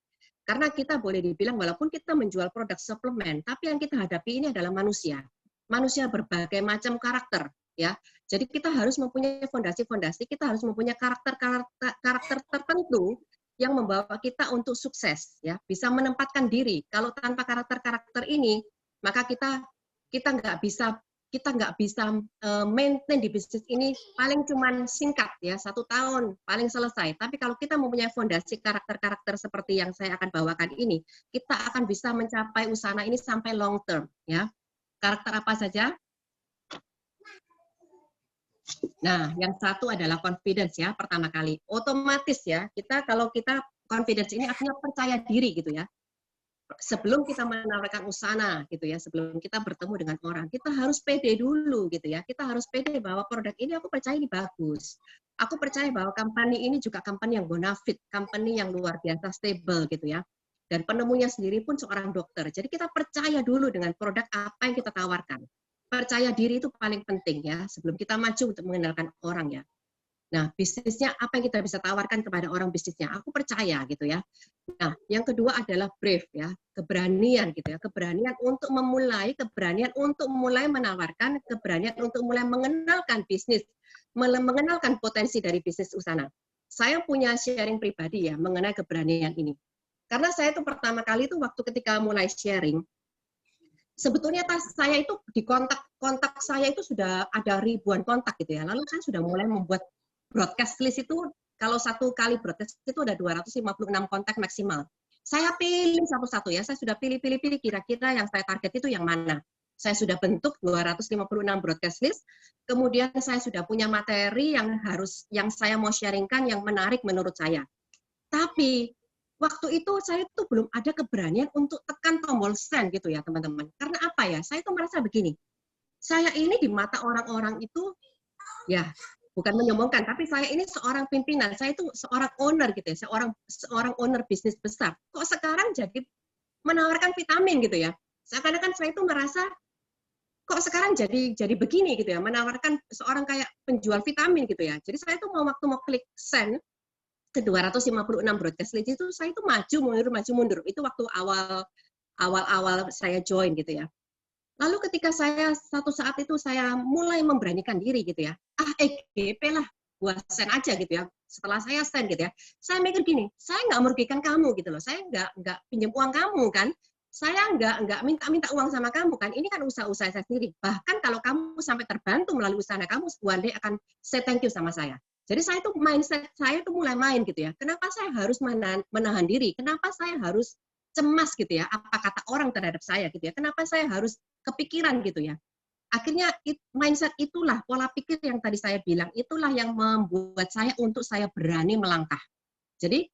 Karena kita boleh dibilang walaupun kita menjual produk suplemen, tapi yang kita hadapi ini adalah manusia. Manusia berbagai macam karakter ya. Jadi kita harus mempunyai fondasi-fondasi, kita harus mempunyai karakter tertentu yang membawa kita untuk sukses ya, bisa menempatkan diri. Kalau tanpa karakter-karakter ini, maka kita nggak bisa maintain di bisnis ini paling cuman singkat ya, 1 tahun paling selesai. Tapi kalau kita mempunyai fondasi karakter-karakter seperti yang saya akan bawakan ini, kita akan bisa mencapai Usana ini sampai long term ya. Karakter apa saja? Nah, yang satu adalah confidence ya, pertama kali. Otomatis ya, kalau kita confidence ini artinya percaya diri gitu ya. Sebelum kita menawarkan Usana gitu ya, sebelum kita bertemu dengan orang, kita harus pede dulu gitu ya. Kita harus pede bahwa produk ini aku percaya ini bagus. Aku percaya bahwa company ini juga company yang bonafit, company yang luar biasa stable gitu ya. Dan penemunya sendiri pun seorang dokter. Jadi kita percaya dulu dengan produk apa yang kita tawarkan. Percaya diri itu paling penting ya, sebelum kita maju untuk mengenalkan orang ya. Nah, bisnisnya apa yang kita bisa tawarkan kepada orang bisnisnya? Aku percaya gitu ya. Nah, yang kedua adalah brave ya, keberanian gitu ya, keberanian untuk memulai, keberanian untuk mulai menawarkan, keberanian untuk mulai mengenalkan bisnis, mengenalkan potensi dari bisnis Usana. Saya punya sharing pribadi ya mengenai keberanian ini. Karena saya itu pertama kali itu waktu ketika mulai sharing, sebetulnya saya itu di kontak saya itu sudah ada ribuan kontak gitu ya. Lalu saya sudah mulai membuat broadcast list itu, kalau 1 kali broadcast itu ada 256 kontak maksimal. Saya pilih satu-satu ya, saya sudah pilih kira-kira yang saya target itu yang mana. Saya sudah bentuk 256 broadcast list, kemudian saya sudah punya materi yang saya mau sharingkan yang menarik menurut saya. Tapi waktu itu saya itu belum ada keberanian untuk tekan tombol send gitu ya teman-teman. Karena apa ya? Saya itu merasa begini. Saya ini di mata orang-orang itu ya bukan menyombongkan, tapi saya ini seorang pimpinan. Saya itu seorang owner gitu ya, seorang owner bisnis besar. Kok sekarang jadi menawarkan vitamin gitu ya? Seakan-akan saya itu merasa kok sekarang jadi begini gitu ya, menawarkan seorang kayak penjual vitamin gitu ya. Jadi saya itu waktu mau klik send ke 256 broadcast list itu saya itu maju mundur. Itu waktu awal saya join gitu ya. Lalu ketika saya satu saat itu saya mulai memberanikan diri gitu ya. EGP lah, gua send aja gitu ya. Setelah saya send gitu ya, saya mikir gini, saya nggak merugikan kamu gitu loh. Saya nggak pinjam uang kamu kan. Saya nggak minta uang sama kamu kan. Ini kan usaha saya sendiri. Bahkan kalau kamu sampai terbantu melalui usaha kamu, one day akan say thank you sama saya. Jadi saya itu mindset saya itu mulai main gitu ya. Kenapa saya harus menahan diri? Kenapa saya harus cemas gitu ya? Apa kata orang terhadap saya gitu ya? Kenapa saya harus kepikiran gitu ya? Akhirnya mindset itulah, pola pikir yang tadi saya bilang, itulah yang membuat saya untuk saya berani melangkah. Jadi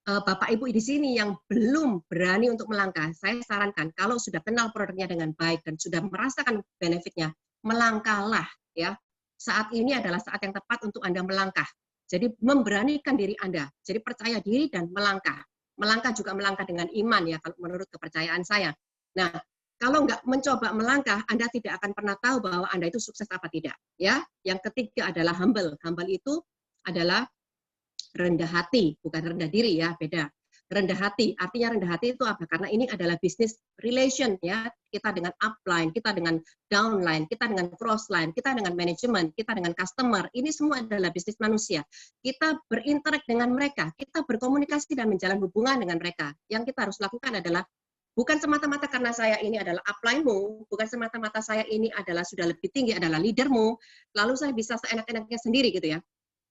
Bapak Ibu di sini yang belum berani untuk melangkah, saya sarankan kalau sudah kenal produknya dengan baik dan sudah merasakan benefitnya, melangkahlah ya. Saat ini adalah saat yang tepat untuk Anda melangkah. Jadi memberanikan diri Anda. Jadi percaya diri dan melangkah. Melangkah juga melangkah dengan iman ya, kalau menurut kepercayaan saya. Nah, kalau nggak mencoba melangkah, Anda tidak akan pernah tahu bahwa Anda itu sukses apa tidak. Ya, yang ketiga adalah humble. Humble itu adalah rendah hati, bukan rendah diri ya, beda. Rendah hati, artinya rendah hati itu apa? Karena ini adalah business relation ya, kita dengan upline, kita dengan downline, kita dengan crossline, kita dengan manajemen, kita dengan customer, ini semua adalah bisnis manusia. Kita berinteraksi dengan mereka, kita berkomunikasi dan menjalin hubungan dengan mereka. Yang kita harus lakukan adalah bukan semata-mata karena saya ini adalah upline-mu, bukan semata-mata saya ini adalah sudah lebih tinggi, adalah leader-mu, lalu saya bisa seenak-enaknya sendiri gitu ya.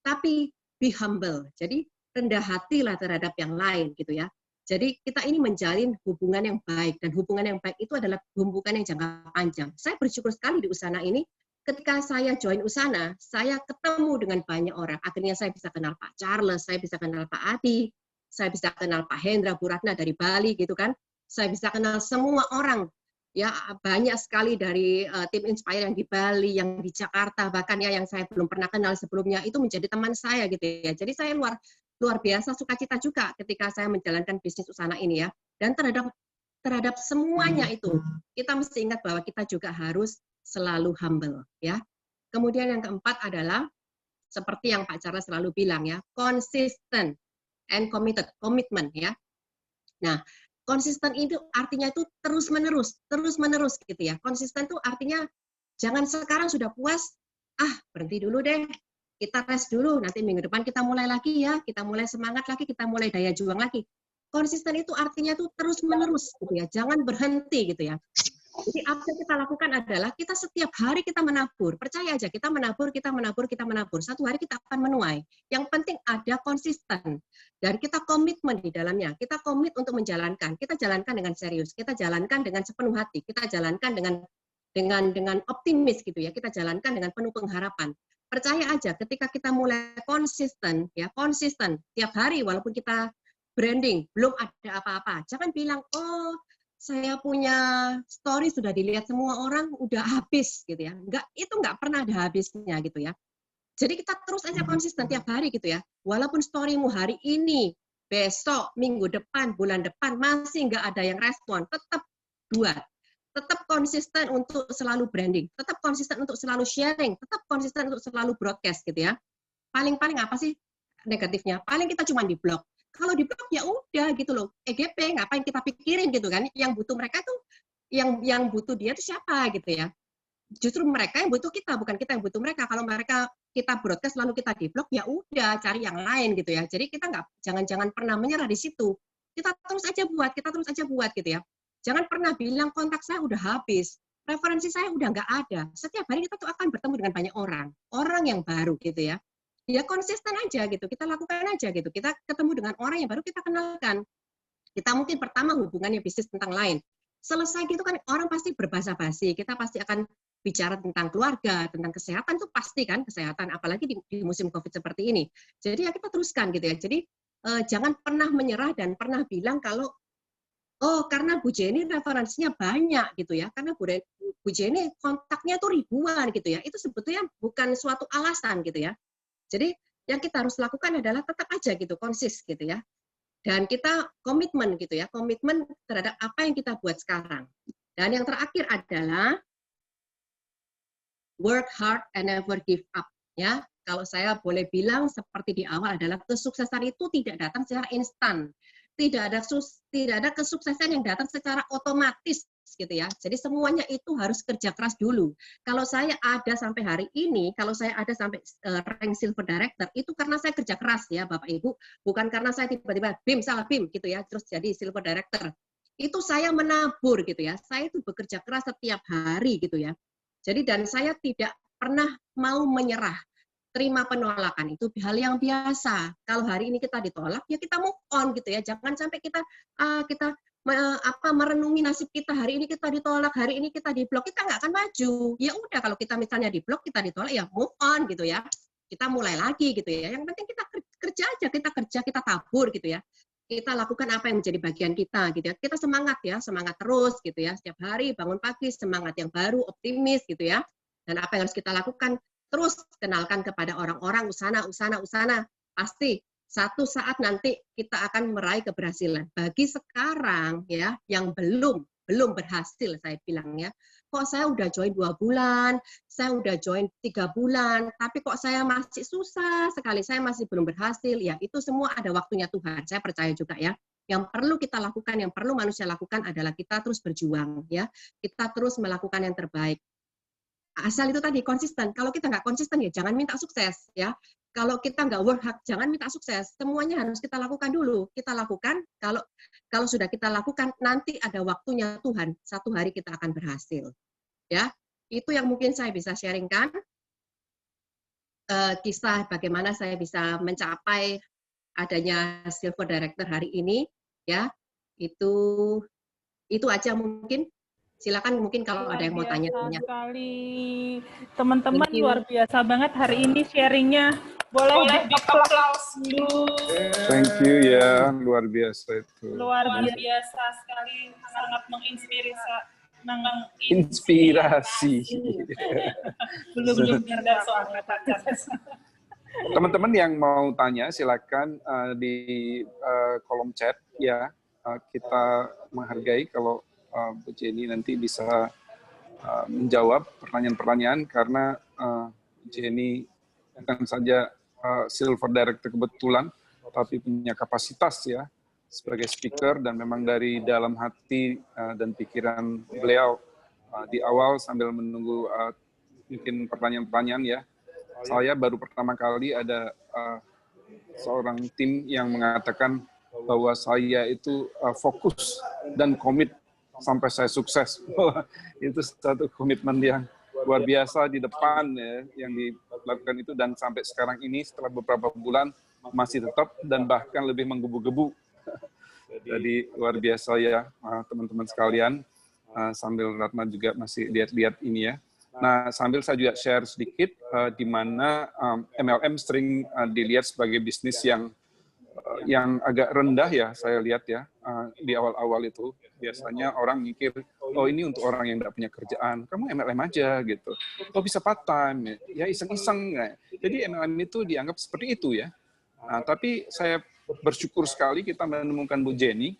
Tapi be humble, jadi rendah hati lah terhadap yang lain gitu ya. Jadi kita ini menjalin hubungan yang baik, dan hubungan yang baik itu adalah hubungan yang jangka panjang. Saya bersyukur sekali di Usana ini ketika saya join Usana, saya ketemu dengan banyak orang. Akhirnya saya bisa kenal Pak Charles, saya bisa kenal Pak Adi, saya bisa kenal Pak Hendra Buratna dari Bali gitu kan. Saya bisa kenal semua orang. Ya, banyak sekali dari tim Inspire yang di Bali, yang di Jakarta, bahkan ya yang saya belum pernah kenal sebelumnya itu menjadi teman saya gitu ya. Jadi saya luar biasa sukacita juga ketika saya menjalankan bisnis Usana ini ya. Dan terhadap semuanya itu kita mesti ingat bahwa kita juga harus selalu humble ya. Kemudian yang keempat adalah seperti yang Pak Charles selalu bilang ya, consistent and committed, komitmen ya. Nah, konsisten itu artinya itu terus menerus gitu ya. Konsisten itu artinya jangan sekarang sudah puas, berhenti dulu deh. Kita rest dulu, nanti minggu depan kita mulai lagi ya, kita mulai semangat lagi, kita mulai daya juang lagi. Konsisten itu artinya itu terus menerus gitu ya. Jangan berhenti gitu ya. Jadi apa yang kita lakukan adalah kita setiap hari kita menabur. Percaya aja, kita menabur. Satu hari kita akan menuai. Yang penting ada konsisten. Dan kita komitmen di dalamnya. Kita komit untuk menjalankan. Kita jalankan dengan serius. Kita jalankan dengan sepenuh hati. Kita jalankan dengan optimis gitu ya. Kita jalankan dengan penuh pengharapan. Percaya aja, ketika kita mulai konsisten, tiap hari walaupun kita branding, belum ada apa-apa. Jangan bilang, saya punya story sudah dilihat semua orang, udah habis gitu ya. Itu nggak pernah ada habisnya gitu ya. Jadi kita terus aja konsisten tiap hari gitu ya. Walaupun storymu hari ini, besok, minggu depan, bulan depan masih nggak ada yang respon, tetap buat. Tetap konsisten untuk selalu branding, tetap konsisten untuk selalu sharing, tetap konsisten untuk selalu broadcast gitu ya. Paling-paling apa sih negatifnya? Paling kita cuma di blog. Kalau di blog ya udah gitu loh, EGP ngapain kita pikirin gitu kan? Yang butuh mereka tuh, yang butuh dia tuh siapa gitu ya? Justru mereka yang butuh kita, bukan kita yang butuh mereka. Kalau mereka kita broadcast lalu kita di blog ya udah cari yang lain gitu ya. Jadi kita jangan pernah menyerah di situ. Kita terus aja buat gitu ya. Jangan pernah bilang kontak saya udah habis, referensi saya udah nggak ada. Setiap hari kita tuh akan bertemu dengan banyak orang yang baru gitu ya. Ya konsisten aja gitu, kita lakukan aja gitu. Kita ketemu dengan orang yang baru kita kenalkan. Kita mungkin pertama hubungannya bisnis tentang lain. Selesai gitu kan orang pasti berbasa-basi, kita pasti akan bicara tentang keluarga, tentang kesehatan tuh pasti kan, kesehatan apalagi di musim Covid seperti ini. Jadi ya kita teruskan gitu ya. Jadi jangan pernah menyerah dan pernah bilang kalau karena Bu Jenny referensinya banyak gitu ya, karena Bu Jenny kontaknya tuh ribuan gitu ya. Itu sebetulnya bukan suatu alasan gitu ya. Jadi yang kita harus lakukan adalah tetap aja gitu, konsis gitu ya. Dan kita komitmen gitu ya, komitmen terhadap apa yang kita buat sekarang. Dan yang terakhir adalah work hard and never give up. Ya, kalau saya boleh bilang seperti di awal adalah kesuksesan itu tidak datang secara instan. Tidak ada kesuksesan yang datang secara otomatis gitu ya. Jadi semuanya itu harus kerja keras dulu. Kalau saya ada sampai hari ini, kalau saya ada sampai rank silver director, itu karena saya kerja keras ya Bapak Ibu, bukan karena saya tiba-tiba salah BIM gitu ya, terus jadi silver director. Itu saya menabur gitu ya. Saya itu bekerja keras setiap hari gitu ya. Jadi dan saya tidak pernah mau menyerah. Terima penolakan itu hal yang biasa. Kalau hari ini kita ditolak, ya kita move on gitu ya. Jangan sampai kita merenungi nasib kita. Hari ini kita ditolak, hari ini kita di blok, kita nggak akan maju. Ya udah kalau kita misalnya di blok, kita ditolak, ya move on gitu ya. Kita mulai lagi gitu ya. Yang penting kita kerja aja, kita tabur gitu ya. Kita lakukan apa yang menjadi bagian kita gitu ya. Kita semangat ya, semangat terus gitu ya. Setiap hari bangun pagi, semangat yang baru, optimis gitu ya. Dan apa yang harus kita lakukan? Terus kenalkan kepada orang-orang Usana. Pasti satu saat nanti kita akan meraih keberhasilan. Bagi sekarang ya yang belum berhasil saya bilang ya. Kok saya udah join 2 bulan, saya udah join 3 bulan, tapi kok saya masih susah sekali, saya masih belum berhasil. Ya itu semua ada waktunya Tuhan. Saya percaya juga ya. Yang perlu kita lakukan, yang perlu manusia lakukan adalah kita terus berjuang ya. Kita terus melakukan yang terbaik. Asal itu tadi konsisten. Kalau kita nggak konsisten ya jangan minta sukses ya. Kalau kita nggak work hard jangan minta sukses. Semuanya harus kita lakukan dulu. Kita lakukan. Kalau sudah kita lakukan nanti ada waktunya Tuhan. Satu hari kita akan berhasil. Ya, itu yang mungkin saya bisa sharingkan. Kisah bagaimana saya bisa mencapai adanya Silver Director hari ini. Ya, itu aja mungkin. Silakan mungkin kalau ada yang mau tanya-tanya. Sekali teman-teman, luar biasa banget hari ini sharingnya. Boleh di applause dulu. Thank you ya, luar biasa itu. Luar biasa sekali, sangat Inspirasi. Belum ada soalnya. Teman-teman yang mau tanya silakan di kolom chat ya. Kita menghargai kalau Bu Jenny nanti bisa menjawab pertanyaan-pertanyaan karena Bu Jenny bukan saja Silver Director kebetulan, tapi punya kapasitas ya sebagai speaker dan memang dari dalam hati dan pikiran beliau di awal sambil menunggu mungkin pertanyaan-pertanyaan ya. Saya baru pertama kali ada seorang tim yang mengatakan bahwa saya itu fokus dan komit sampai saya sukses. Itu satu komitmen yang luar biasa di depan ya, yang dilakukan itu dan sampai sekarang ini setelah beberapa bulan masih tetap dan bahkan lebih menggebu-gebu. Jadi luar biasa ya teman-teman sekalian. Sambil Ratna juga masih lihat-lihat ini ya. Nah, sambil saya juga share sedikit di mana MLM sering dilihat sebagai bisnis yang agak rendah ya, saya lihat ya di awal-awal itu biasanya orang mikir, oh ini untuk orang yang tidak punya kerjaan, kamu MLM aja gitu, oh bisa part time, ya iseng-iseng. Jadi MLM itu dianggap seperti itu ya. Nah, tapi saya bersyukur sekali kita menemukan Bu Jenny,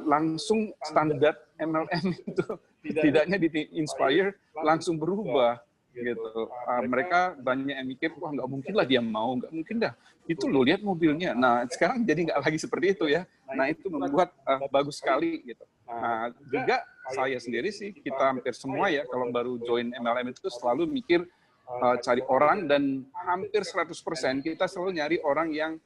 langsung standar MLM itu tidaknya di Inspire langsung berubah gitu. Mereka banyak yang mikir, wah nggak mungkin lah dia mau, nggak mungkin dah. Itu lo lihat mobilnya. Nah sekarang jadi nggak lagi seperti itu ya. Nah itu membuat bagus sekali gitu. Nah, juga saya sendiri sih, kita hampir semua ya kalau baru join MLM itu selalu mikir cari orang dan hampir 100% kita selalu nyari orang yang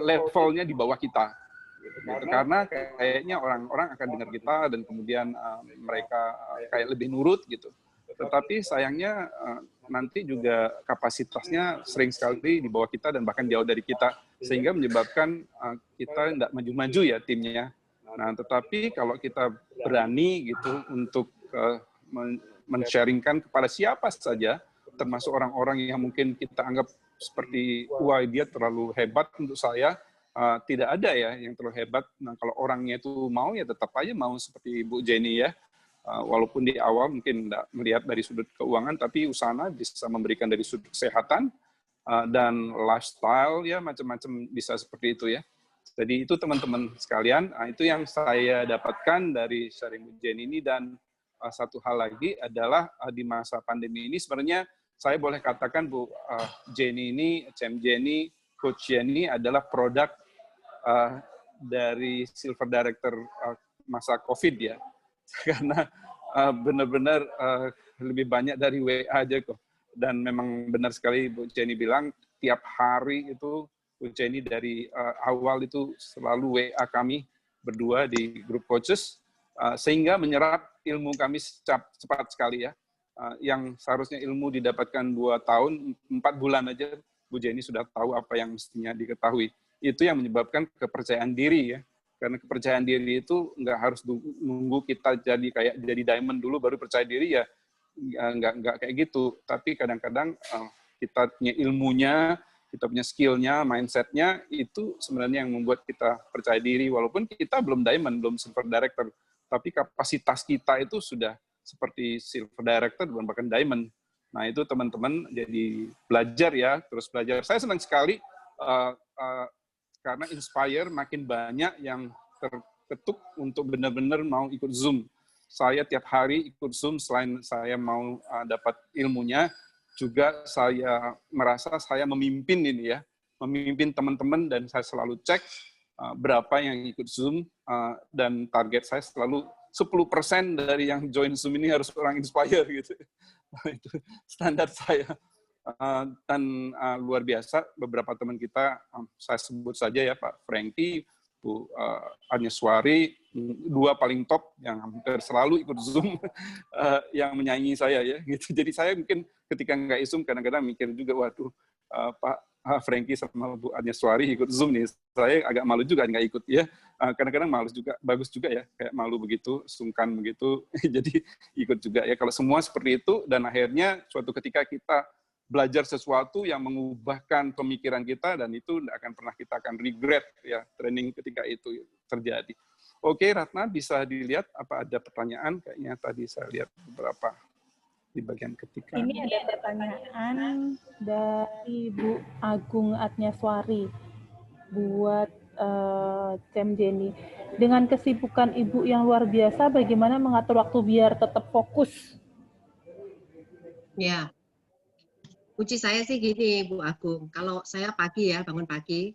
levelnya di bawah kita. Gitu. Karena kayaknya orang-orang akan dengar kita dan kemudian mereka kayak lebih nurut gitu. Tetapi sayangnya nanti juga kapasitasnya sering sekali di bawah kita dan bahkan jauh dari kita sehingga menyebabkan kita tidak maju-maju ya timnya. Nah, tetapi kalau kita berani gitu untuk men-sharingkan kepada siapa saja, termasuk orang-orang yang mungkin kita anggap seperti wah dia terlalu hebat untuk saya. Tidak ada ya yang terlalu hebat. Nah, kalau orangnya itu mau ya tetap aja mau seperti Bu Jenny ya. Walaupun di awal mungkin tidak melihat dari sudut keuangan, tapi Usana bisa memberikan dari sudut kesehatan dan lifestyle ya macam-macam bisa seperti itu ya. Jadi itu teman-teman sekalian, itu yang saya dapatkan dari sharing Bu Jenny ini. Dan satu hal lagi adalah di masa pandemi ini sebenarnya saya boleh katakan Bu Jenny ini, CM Jenny, Coach Jenny adalah produk dari Silver Director masa COVID ya. Karena benar-benar lebih banyak dari WA aja kok. Dan memang benar sekali Bu Jenny bilang, tiap hari itu Bu Jenny dari awal itu selalu WA kami berdua di grup coaches, sehingga menyerap ilmu kami cepat sekali ya. Yang seharusnya ilmu didapatkan 2 tahun, 4 bulan aja Bu Jenny sudah tahu apa yang mestinya diketahui. Itu yang menyebabkan kepercayaan diri ya. Karena kepercayaan diri itu nggak harus nunggu kita jadi diamond dulu baru percaya diri ya. Nggak kayak gitu. Tapi kadang-kadang kita punya ilmunya, kita punya skillnya, mindsetnya, itu sebenarnya yang membuat kita percaya diri. Walaupun kita belum diamond, belum silver director. Tapi kapasitas kita itu sudah seperti silver director dan bahkan diamond. Nah itu teman-teman jadi belajar ya, terus belajar. Saya senang sekali karena Inspire makin banyak yang terketuk untuk benar-benar mau ikut Zoom. Saya tiap hari ikut Zoom, selain saya mau dapat ilmunya, juga saya merasa saya memimpin ini ya, memimpin teman-teman dan saya selalu cek berapa yang ikut Zoom dan target saya selalu 10% dari yang join Zoom ini harus orang Inspire gitu. Itu standar saya. Dan luar biasa beberapa teman kita, saya sebut saja ya Pak Frankie, Bu Anyeswari, 2 paling top yang hampir selalu ikut Zoom yang menyaingi saya ya gitu. Jadi saya mungkin ketika nggak Zoom kadang-kadang mikir juga, waduh Pak Frankie sama Bu Anyeswari ikut Zoom nih, saya agak malu juga nggak ikut ya. kadang-kadang malu juga, bagus juga ya, kayak malu begitu, sungkan begitu, jadi ikut juga ya. Kalau semua seperti itu, dan akhirnya suatu ketika kita belajar sesuatu yang mengubahkan pemikiran kita, dan itu tidak akan pernah kita akan regret ya, training ketika itu terjadi. Oke, Ratna, bisa dilihat apa ada pertanyaan? Kayaknya tadi saya lihat beberapa di bagian ketiga. Ini ada pertanyaan dari Bu Agung Atnyaswari buat Cem Jenny. Dengan kesibukan Ibu yang luar biasa, bagaimana mengatur waktu biar tetap fokus? Ya, kunci saya sih gini, Bu Agung. Kalau saya pagi ya, bangun pagi,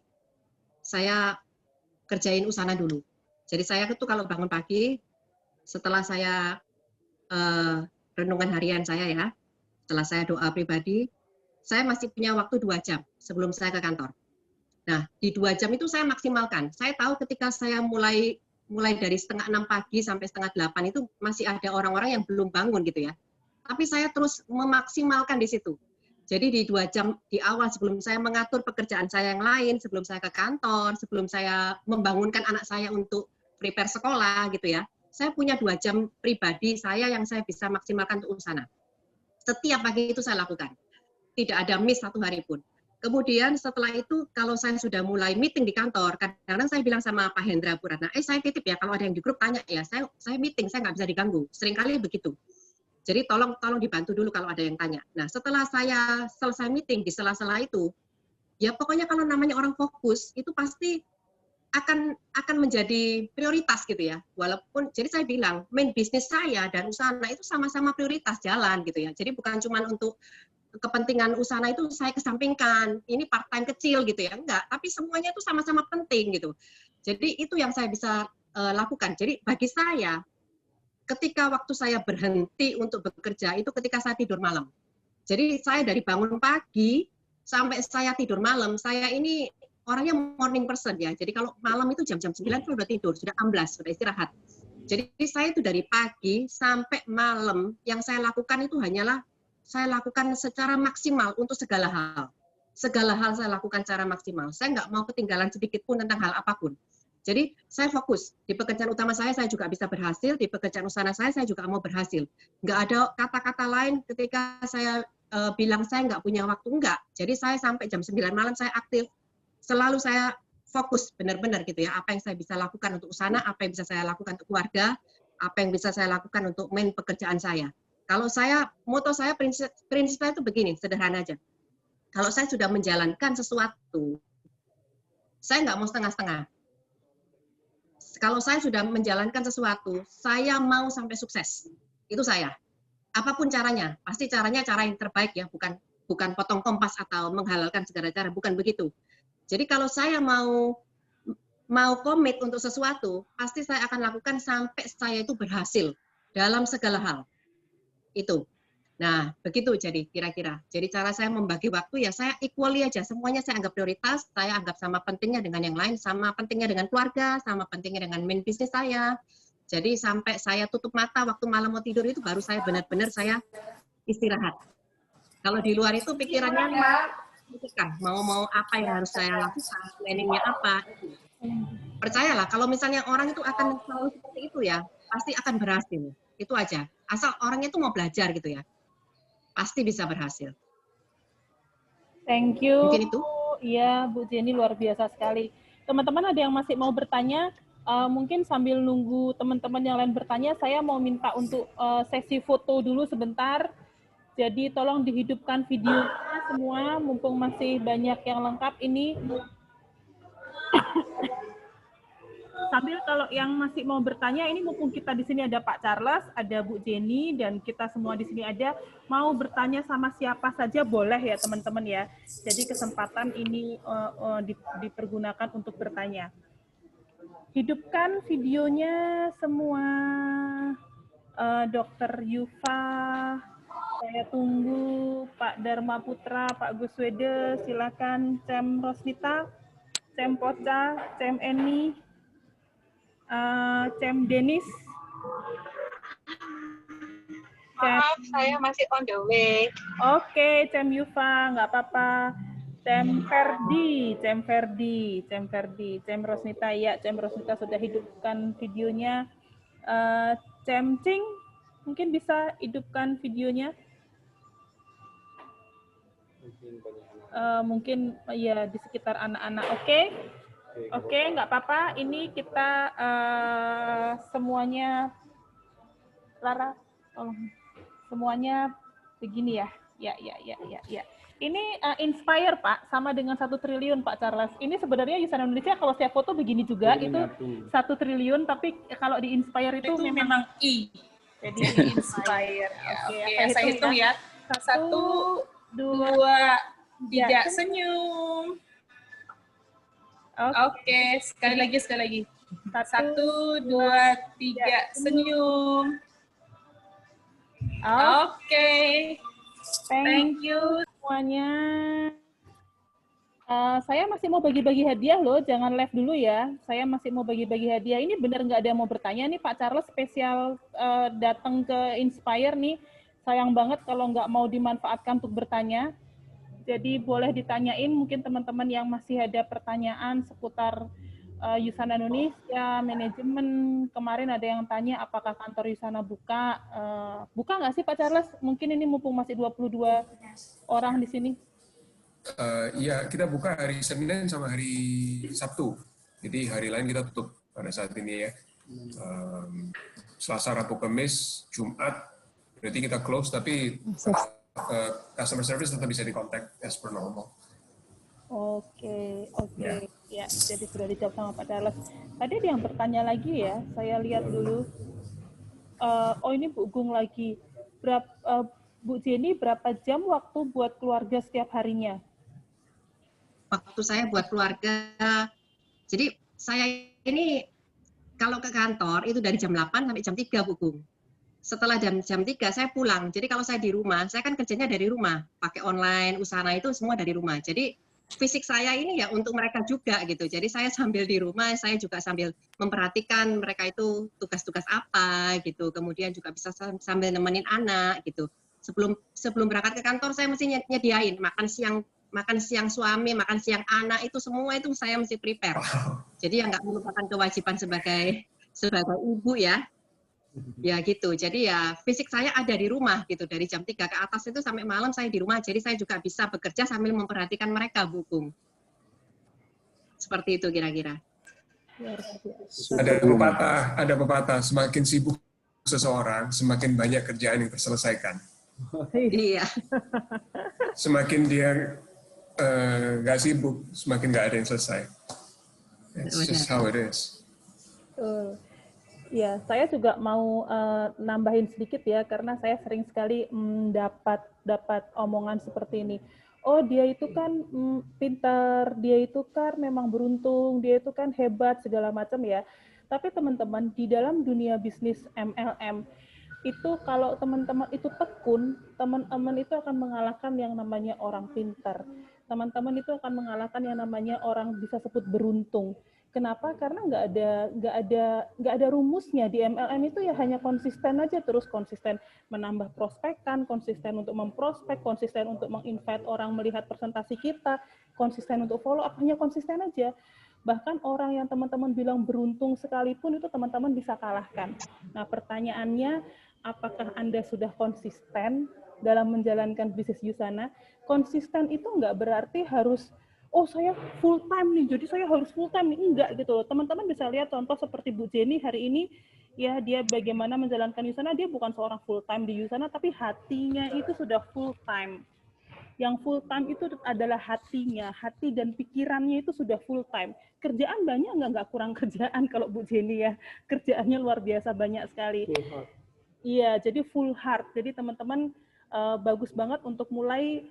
saya kerjain usana dulu. Jadi saya itu kalau bangun pagi, setelah saya renungan harian saya ya, setelah saya doa pribadi, saya masih punya waktu 2 jam sebelum saya ke kantor. Nah, di 2 jam itu saya maksimalkan. Saya tahu ketika saya mulai dari 5:30 pagi sampai 7:30 itu masih ada orang-orang yang belum bangun gitu ya. Tapi saya terus memaksimalkan di situ. Jadi di 2 jam di awal sebelum saya mengatur pekerjaan saya yang lain, sebelum saya ke kantor, sebelum saya membangunkan anak saya untuk prepare sekolah gitu ya, saya punya 2 jam pribadi saya yang saya bisa maksimalkan untuk usana. Setiap pagi itu saya lakukan. Tidak ada miss 1 hari pun. Kemudian setelah itu kalau saya sudah mulai meeting di kantor, kadang-kadang saya bilang sama Pak Hendra Bu Ratna, saya titip ya kalau ada yang di grup tanya ya, saya meeting, saya nggak bisa diganggu. Seringkali begitu. Jadi tolong dibantu dulu kalau ada yang tanya. Nah, setelah saya selesai meeting di sela-sela itu, ya pokoknya kalau namanya orang fokus itu pasti akan menjadi prioritas gitu ya. Walaupun jadi saya bilang main bisnis saya dan usana itu sama-sama prioritas jalan gitu ya. Jadi bukan cuma untuk kepentingan usana itu saya kesampingkan. Ini part time kecil gitu ya. Enggak, tapi semuanya itu sama-sama penting gitu. Jadi itu yang saya bisa lakukan. Jadi bagi saya ketika waktu saya berhenti untuk bekerja itu ketika saya tidur malam. Jadi saya dari bangun pagi sampai saya tidur malam, saya ini orangnya morning person ya. Jadi kalau malam itu jam-jam 9 itu udah tidur, sudah amblas, sudah istirahat. Jadi saya itu dari pagi sampai malam yang saya lakukan itu hanyalah saya lakukan secara maksimal untuk segala hal. Segala hal saya lakukan secara maksimal. Saya nggak mau ketinggalan sedikit pun tentang hal apapun. Jadi saya fokus di pekerjaan utama saya juga bisa berhasil, di pekerjaan usana saya juga mau berhasil. Nggak ada kata-kata lain ketika saya bilang saya nggak punya waktu, enggak. Jadi saya sampai jam 9 malam saya aktif. Selalu saya fokus benar-benar gitu ya, apa yang saya bisa lakukan untuk usana, apa yang bisa saya lakukan untuk keluarga, apa yang bisa saya lakukan untuk main pekerjaan saya. Kalau saya, moto saya, prinsip saya itu begini, sederhana aja. Kalau saya sudah menjalankan sesuatu, saya nggak mau setengah-setengah. Kalau saya sudah menjalankan sesuatu, saya mau sampai sukses. Itu saya. Apapun caranya, pasti caranya cara yang terbaik ya, bukan potong kompas atau menghalalkan segala cara, bukan begitu. Jadi kalau saya mau komit untuk sesuatu, pasti saya akan lakukan sampai saya itu berhasil dalam segala hal. Itu. Nah, begitu jadi kira-kira. Jadi cara saya membagi waktu ya saya equally aja, semuanya saya anggap prioritas, saya anggap sama pentingnya dengan yang lain, sama pentingnya dengan keluarga, sama pentingnya dengan main bisnis saya. Jadi sampai saya tutup mata waktu malam mau tidur itu baru saya benar-benar saya istirahat. Kalau di luar itu pikirannya mau apa yang harus saya lakukan, planningnya apa. Percayalah, kalau misalnya orang itu akan selalu seperti itu ya, pasti akan berhasil. Itu aja. Asal orangnya itu mau belajar gitu ya, pasti bisa berhasil. Thank you. Mungkin itu. Iya, Bu Jenny luar biasa sekali. Teman-teman ada yang masih mau bertanya? Mungkin sambil nunggu teman-teman yang lain bertanya, saya mau minta untuk sesi foto dulu sebentar. Jadi tolong dihidupkan videonya semua, mumpung masih banyak yang lengkap ini. Sambil kalau yang masih mau bertanya, ini mumpung kita di sini ada Pak Charles, ada Bu Jenny, dan kita semua di sini ada, mau bertanya sama siapa saja boleh ya teman-teman ya. Jadi kesempatan ini dipergunakan untuk bertanya. Hidupkan videonya semua, Dr. Yufa. Saya tunggu Pak Dharma Putra, Pak Guswede, silakan Cem Rosnita, Cem Poca, Cem Eni, Cem Denis. Maaf, saya masih on the way. Oke, Cem Yufa, nggak apa-apa. Cem Rosnita ya, Cem Rosnita sudah hidupkan videonya. Cem Cing mungkin bisa hidupkan videonya. Mungkin ya di sekitar anak-anak. Oke, nggak apa-apa. Ini kita semuanya, Lara, tolong. Semuanya begini ya. Ya. Ini Inspire, Pak, sama dengan 1 triliun, Pak Charles. Ini sebenarnya Yusana Indonesia kalau saya foto begini juga, itu 1 triliun, tapi kalau di Inspire itu memang I. Jadi Inspire. Oke, saya hitung ya. 1, 2, 3, senyum. Oke, sekali lagi. 1, 2, 3, senyum. Oke. Thank you semuanya. Saya masih mau bagi-bagi hadiah loh, jangan live dulu ya. Saya masih mau bagi-bagi hadiah. Ini benar nggak ada yang mau bertanya nih, Pak Charles spesial datang ke Inspire nih. Sayang banget kalau nggak mau dimanfaatkan untuk bertanya. Jadi boleh ditanyain mungkin teman-teman yang masih ada pertanyaan seputar Yusana Indonesia, manajemen. Kemarin ada yang tanya apakah kantor Yusana buka. Buka nggak sih Pak Charles? Mungkin ini mumpung masih 22 orang di sini. Iya, kita buka hari Senin sama hari Sabtu. Jadi hari lain kita tutup pada saat ini ya. Selasa, Rabu, Kamis, Jumat, berarti kita close, tapi customer service tetap bisa dikontak as per normal. Oke. Ya, jadi sudah dijawab sama Pak Charles. Tadi ada yang bertanya lagi ya, saya lihat dulu. Ini Bu Gung lagi. Bu Jenny, berapa jam waktu buat keluarga setiap harinya? Waktu saya buat keluarga, jadi saya ini kalau ke kantor itu dari jam 8 sampai jam 3, Bu Gung. Setelah jam 3 saya pulang. Jadi kalau saya di rumah, saya kan kerjanya dari rumah, pakai online, Usana itu semua dari rumah. Jadi fisik saya ini ya untuk mereka juga gitu. Jadi saya sambil di rumah, saya juga sambil memperhatikan mereka itu tugas-tugas apa gitu. Kemudian juga bisa sambil nemenin anak gitu. Sebelum berangkat ke kantor saya mesti nyediain makan siang suami, makan siang anak, itu semua itu saya mesti prepare. Jadi ya nggak melupakan kewajiban sebagai ibu ya. Ya gitu, jadi ya fisik saya ada di rumah gitu, dari jam 3 ke atas itu sampai malam saya di rumah, jadi saya juga bisa bekerja sambil memperhatikan mereka, Bu Gung. Seperti itu kira-kira. Ada pepatah, semakin sibuk seseorang, semakin banyak kerjaan yang terselesaikan. Iya. Semakin dia nggak sibuk, semakin nggak ada yang selesai. It's just how it is. Ya, saya juga mau nambahin sedikit ya, karena saya sering sekali dapat omongan seperti ini. Oh, dia itu kan pintar, dia itu kan memang beruntung, dia itu kan hebat, segala macam ya. Tapi teman-teman, di dalam dunia bisnis MLM, itu kalau teman-teman itu tekun, teman-teman itu akan mengalahkan yang namanya orang pintar. Teman-teman itu akan mengalahkan yang namanya orang bisa sebut beruntung. Kenapa? Karena nggak ada rumusnya di MLM itu, ya hanya konsisten aja, terus konsisten menambah prospekan, konsisten untuk memprospek, konsisten untuk menginvite orang melihat presentasi kita, konsisten untuk follow up, hanya konsisten aja. Bahkan orang yang teman-teman bilang beruntung sekalipun itu teman-teman bisa kalahkan. Nah, pertanyaannya, apakah Anda sudah konsisten dalam menjalankan bisnis Yusana? Konsisten itu nggak berarti harus, oh saya full time nih, jadi saya harus full time nih. Enggak gitu loh. Teman-teman bisa lihat contoh seperti Bu Jenny hari ini, ya dia bagaimana menjalankan Yusana, dia bukan seorang full time di Yusana, tapi hatinya itu sudah full time. Yang full time itu adalah hatinya, hati dan pikirannya itu sudah full time. Kerjaan banyak nggak kurang kerjaan kalau Bu Jenny ya. Kerjaannya luar biasa banyak sekali. Iya, jadi full heart. Jadi teman-teman bagus banget untuk mulai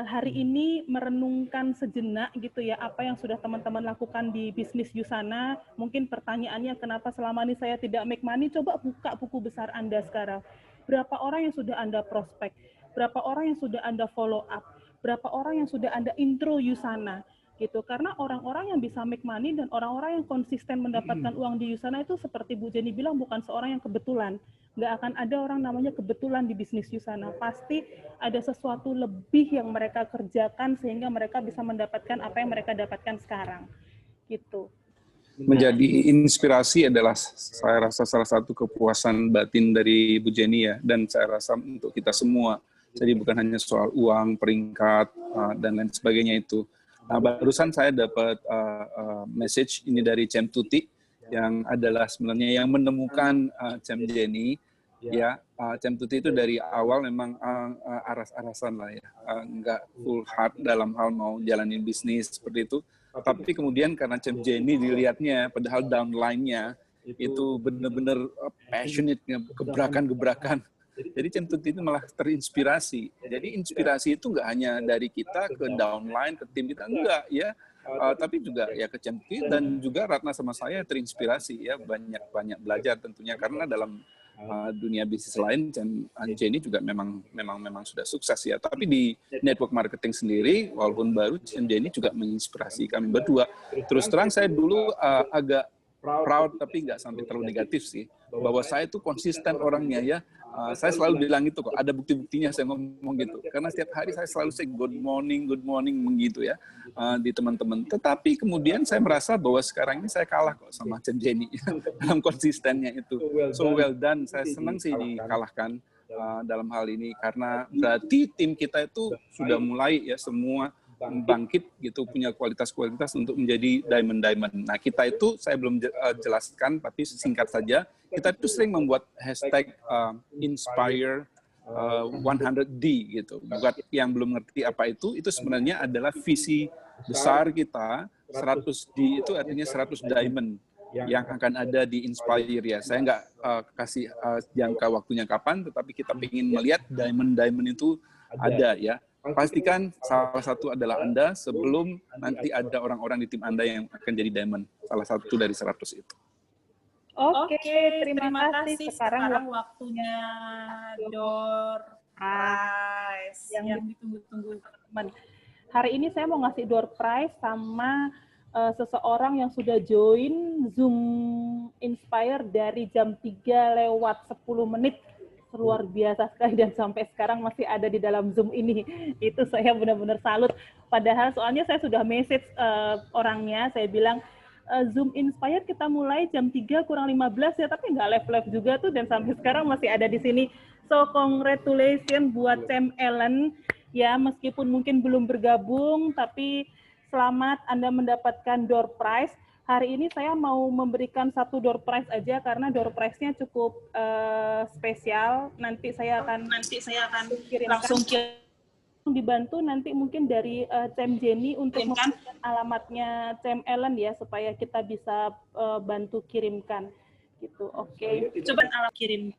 hari ini merenungkan sejenak gitu ya, apa yang sudah teman-teman lakukan di bisnis Yusana. Mungkin pertanyaannya, kenapa selama ini saya tidak make money? Coba buka buku besar Anda sekarang. Berapa orang yang sudah Anda prospek? Berapa orang yang sudah Anda follow up? Berapa orang yang sudah Anda intro Yusana? Gitu. Karena orang-orang yang bisa make money dan orang-orang yang konsisten mendapatkan uang di Yusana itu seperti Bu Jenny bilang, bukan seorang yang kebetulan. nggak akan ada orang namanya kebetulan di bisnis Yusana. Pasti ada sesuatu lebih yang mereka kerjakan sehingga mereka bisa mendapatkan apa yang mereka dapatkan sekarang. Gitu. Menjadi inspirasi adalah saya rasa salah satu kepuasan batin dari Bu Jenny ya, dan saya rasa untuk kita semua. Jadi bukan hanya soal uang, peringkat, dan lain sebagainya itu. Nah, barusan saya dapat message ini dari Cem Tuti, yang adalah sebenarnya yang menemukan Cem Jenny. Ya, Cem Tuti itu dari awal memang aras-arasan lah ya, nggak full heart dalam hal mau jalanin bisnis seperti itu. Tapi kemudian karena Cem Jenny dilihatnya, padahal downline-nya itu benar-benar passionate, gebrakan-gebrakan. Jadi Cem Tuti itu malah terinspirasi. Jadi inspirasi itu nggak hanya dari kita ke downline, ke tim kita, enggak ya. Tapi juga ya ke Cem Tuti dan juga Ratna sama saya terinspirasi ya, banyak belajar tentunya, karena dalam dunia bisnis lain Jenny juga memang sudah sukses ya. Tapi di network marketing sendiri, walaupun baru, Jenny juga menginspirasi kami berdua. Terus terang saya dulu agak proud tapi nggak sampai terlalu negatif sih, bahwa saya itu konsisten orangnya ya. Saya selalu bilang itu kok, ada bukti-buktinya saya ngomong gitu, karena setiap hari saya selalu say good morning begitu ya di teman-teman. Tetapi kemudian saya merasa bahwa sekarang ini saya kalah kok sama Cem Jenny dalam konsistennya itu. So well done, saya senang sih dikalahkan dalam hal ini, karena berarti tim kita itu sudah mulai ya semua bangkit gitu, punya kualitas-kualitas untuk menjadi diamond. Nah, kita itu saya belum jelaskan, tapi singkat saja, kita itu sering membuat hashtag Inspire 100D gitu. Buat yang belum ngerti apa itu sebenarnya adalah visi besar kita. 100D itu artinya 100 diamond yang akan ada di Inspire ya. Saya nggak kasih jangka waktunya kapan, tetapi kita ingin melihat diamond itu ada ya. Pastikan salah satu adalah Anda sebelum nanti ada orang-orang di tim Anda yang akan jadi diamond, salah satu dari 100 itu. Oke, terima kasih. Sekarang waktunya door prize yang ditunggu-tunggu teman. Hari ini saya mau ngasih door prize sama seseorang yang sudah join Zoom Inspire dari jam 3:10. Luar biasa sekali, dan sampai sekarang masih ada di dalam Zoom ini. Itu saya benar-benar salut. Padahal soalnya saya sudah message orangnya, saya bilang Zoom Inspire kita mulai jam 3:15 ya, tapi nggak live juga tuh, dan sampai sekarang masih ada di sini. So congratulations buat Cem Ellen ya, meskipun mungkin belum bergabung, tapi selamat Anda mendapatkan door prize. Hari ini saya mau memberikan satu door prize aja karena door prize-nya cukup spesial. Nanti saya akan langsung dibantu nanti mungkin dari Cem Jenny untuk memberikan alamatnya Cem Ellen ya, supaya kita bisa bantu kirimkan gitu. Oke. Coba alat kirim.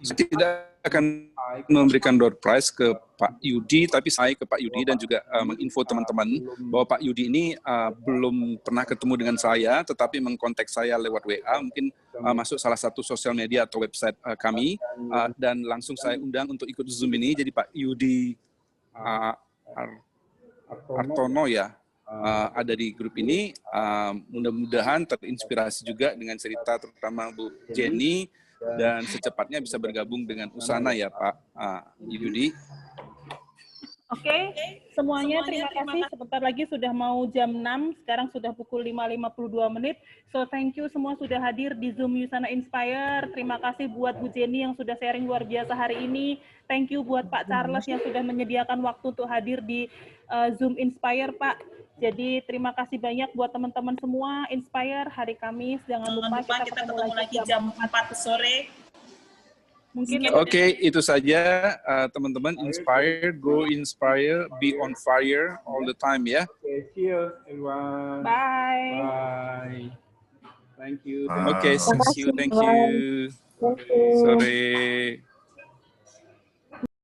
Saya tidak akan memberikan door prize ke Pak Yudi, tapi saya ke Pak Yudi dan juga menginfo teman-teman bahwa Pak Yudi ini belum pernah ketemu dengan saya, tetapi mengkontak saya lewat WA, mungkin masuk salah satu sosial media atau website kami, dan langsung saya undang untuk ikut Zoom ini. Jadi Pak Yudi Artono ya, ada di grup ini. Mudah-mudahan terinspirasi juga dengan cerita terutama Bu Jenny, dan secepatnya bisa bergabung dengan Usana ya Pak Yudi. Oke, semuanya terima kasih. Sebentar lagi sudah mau jam 6, sekarang sudah pukul 5:52. So thank you semua sudah hadir di Zoom Yusana Inspire. Terima kasih buat Bu Jenny yang sudah sharing luar biasa hari ini. Thank you buat Pak Charles yang sudah menyediakan waktu untuk hadir di Zoom Inspire, Pak. Jadi terima kasih banyak buat teman-teman semua Inspire hari Kamis. Jangan lupa kita ketemu lagi jam 4 sore. Oke, itu saja teman-teman. Inspire, go inspire, be on fire all the time ya. Cheers everyone. Bye. Bye. Thank you. Oke, thank you. Thank you. Sore.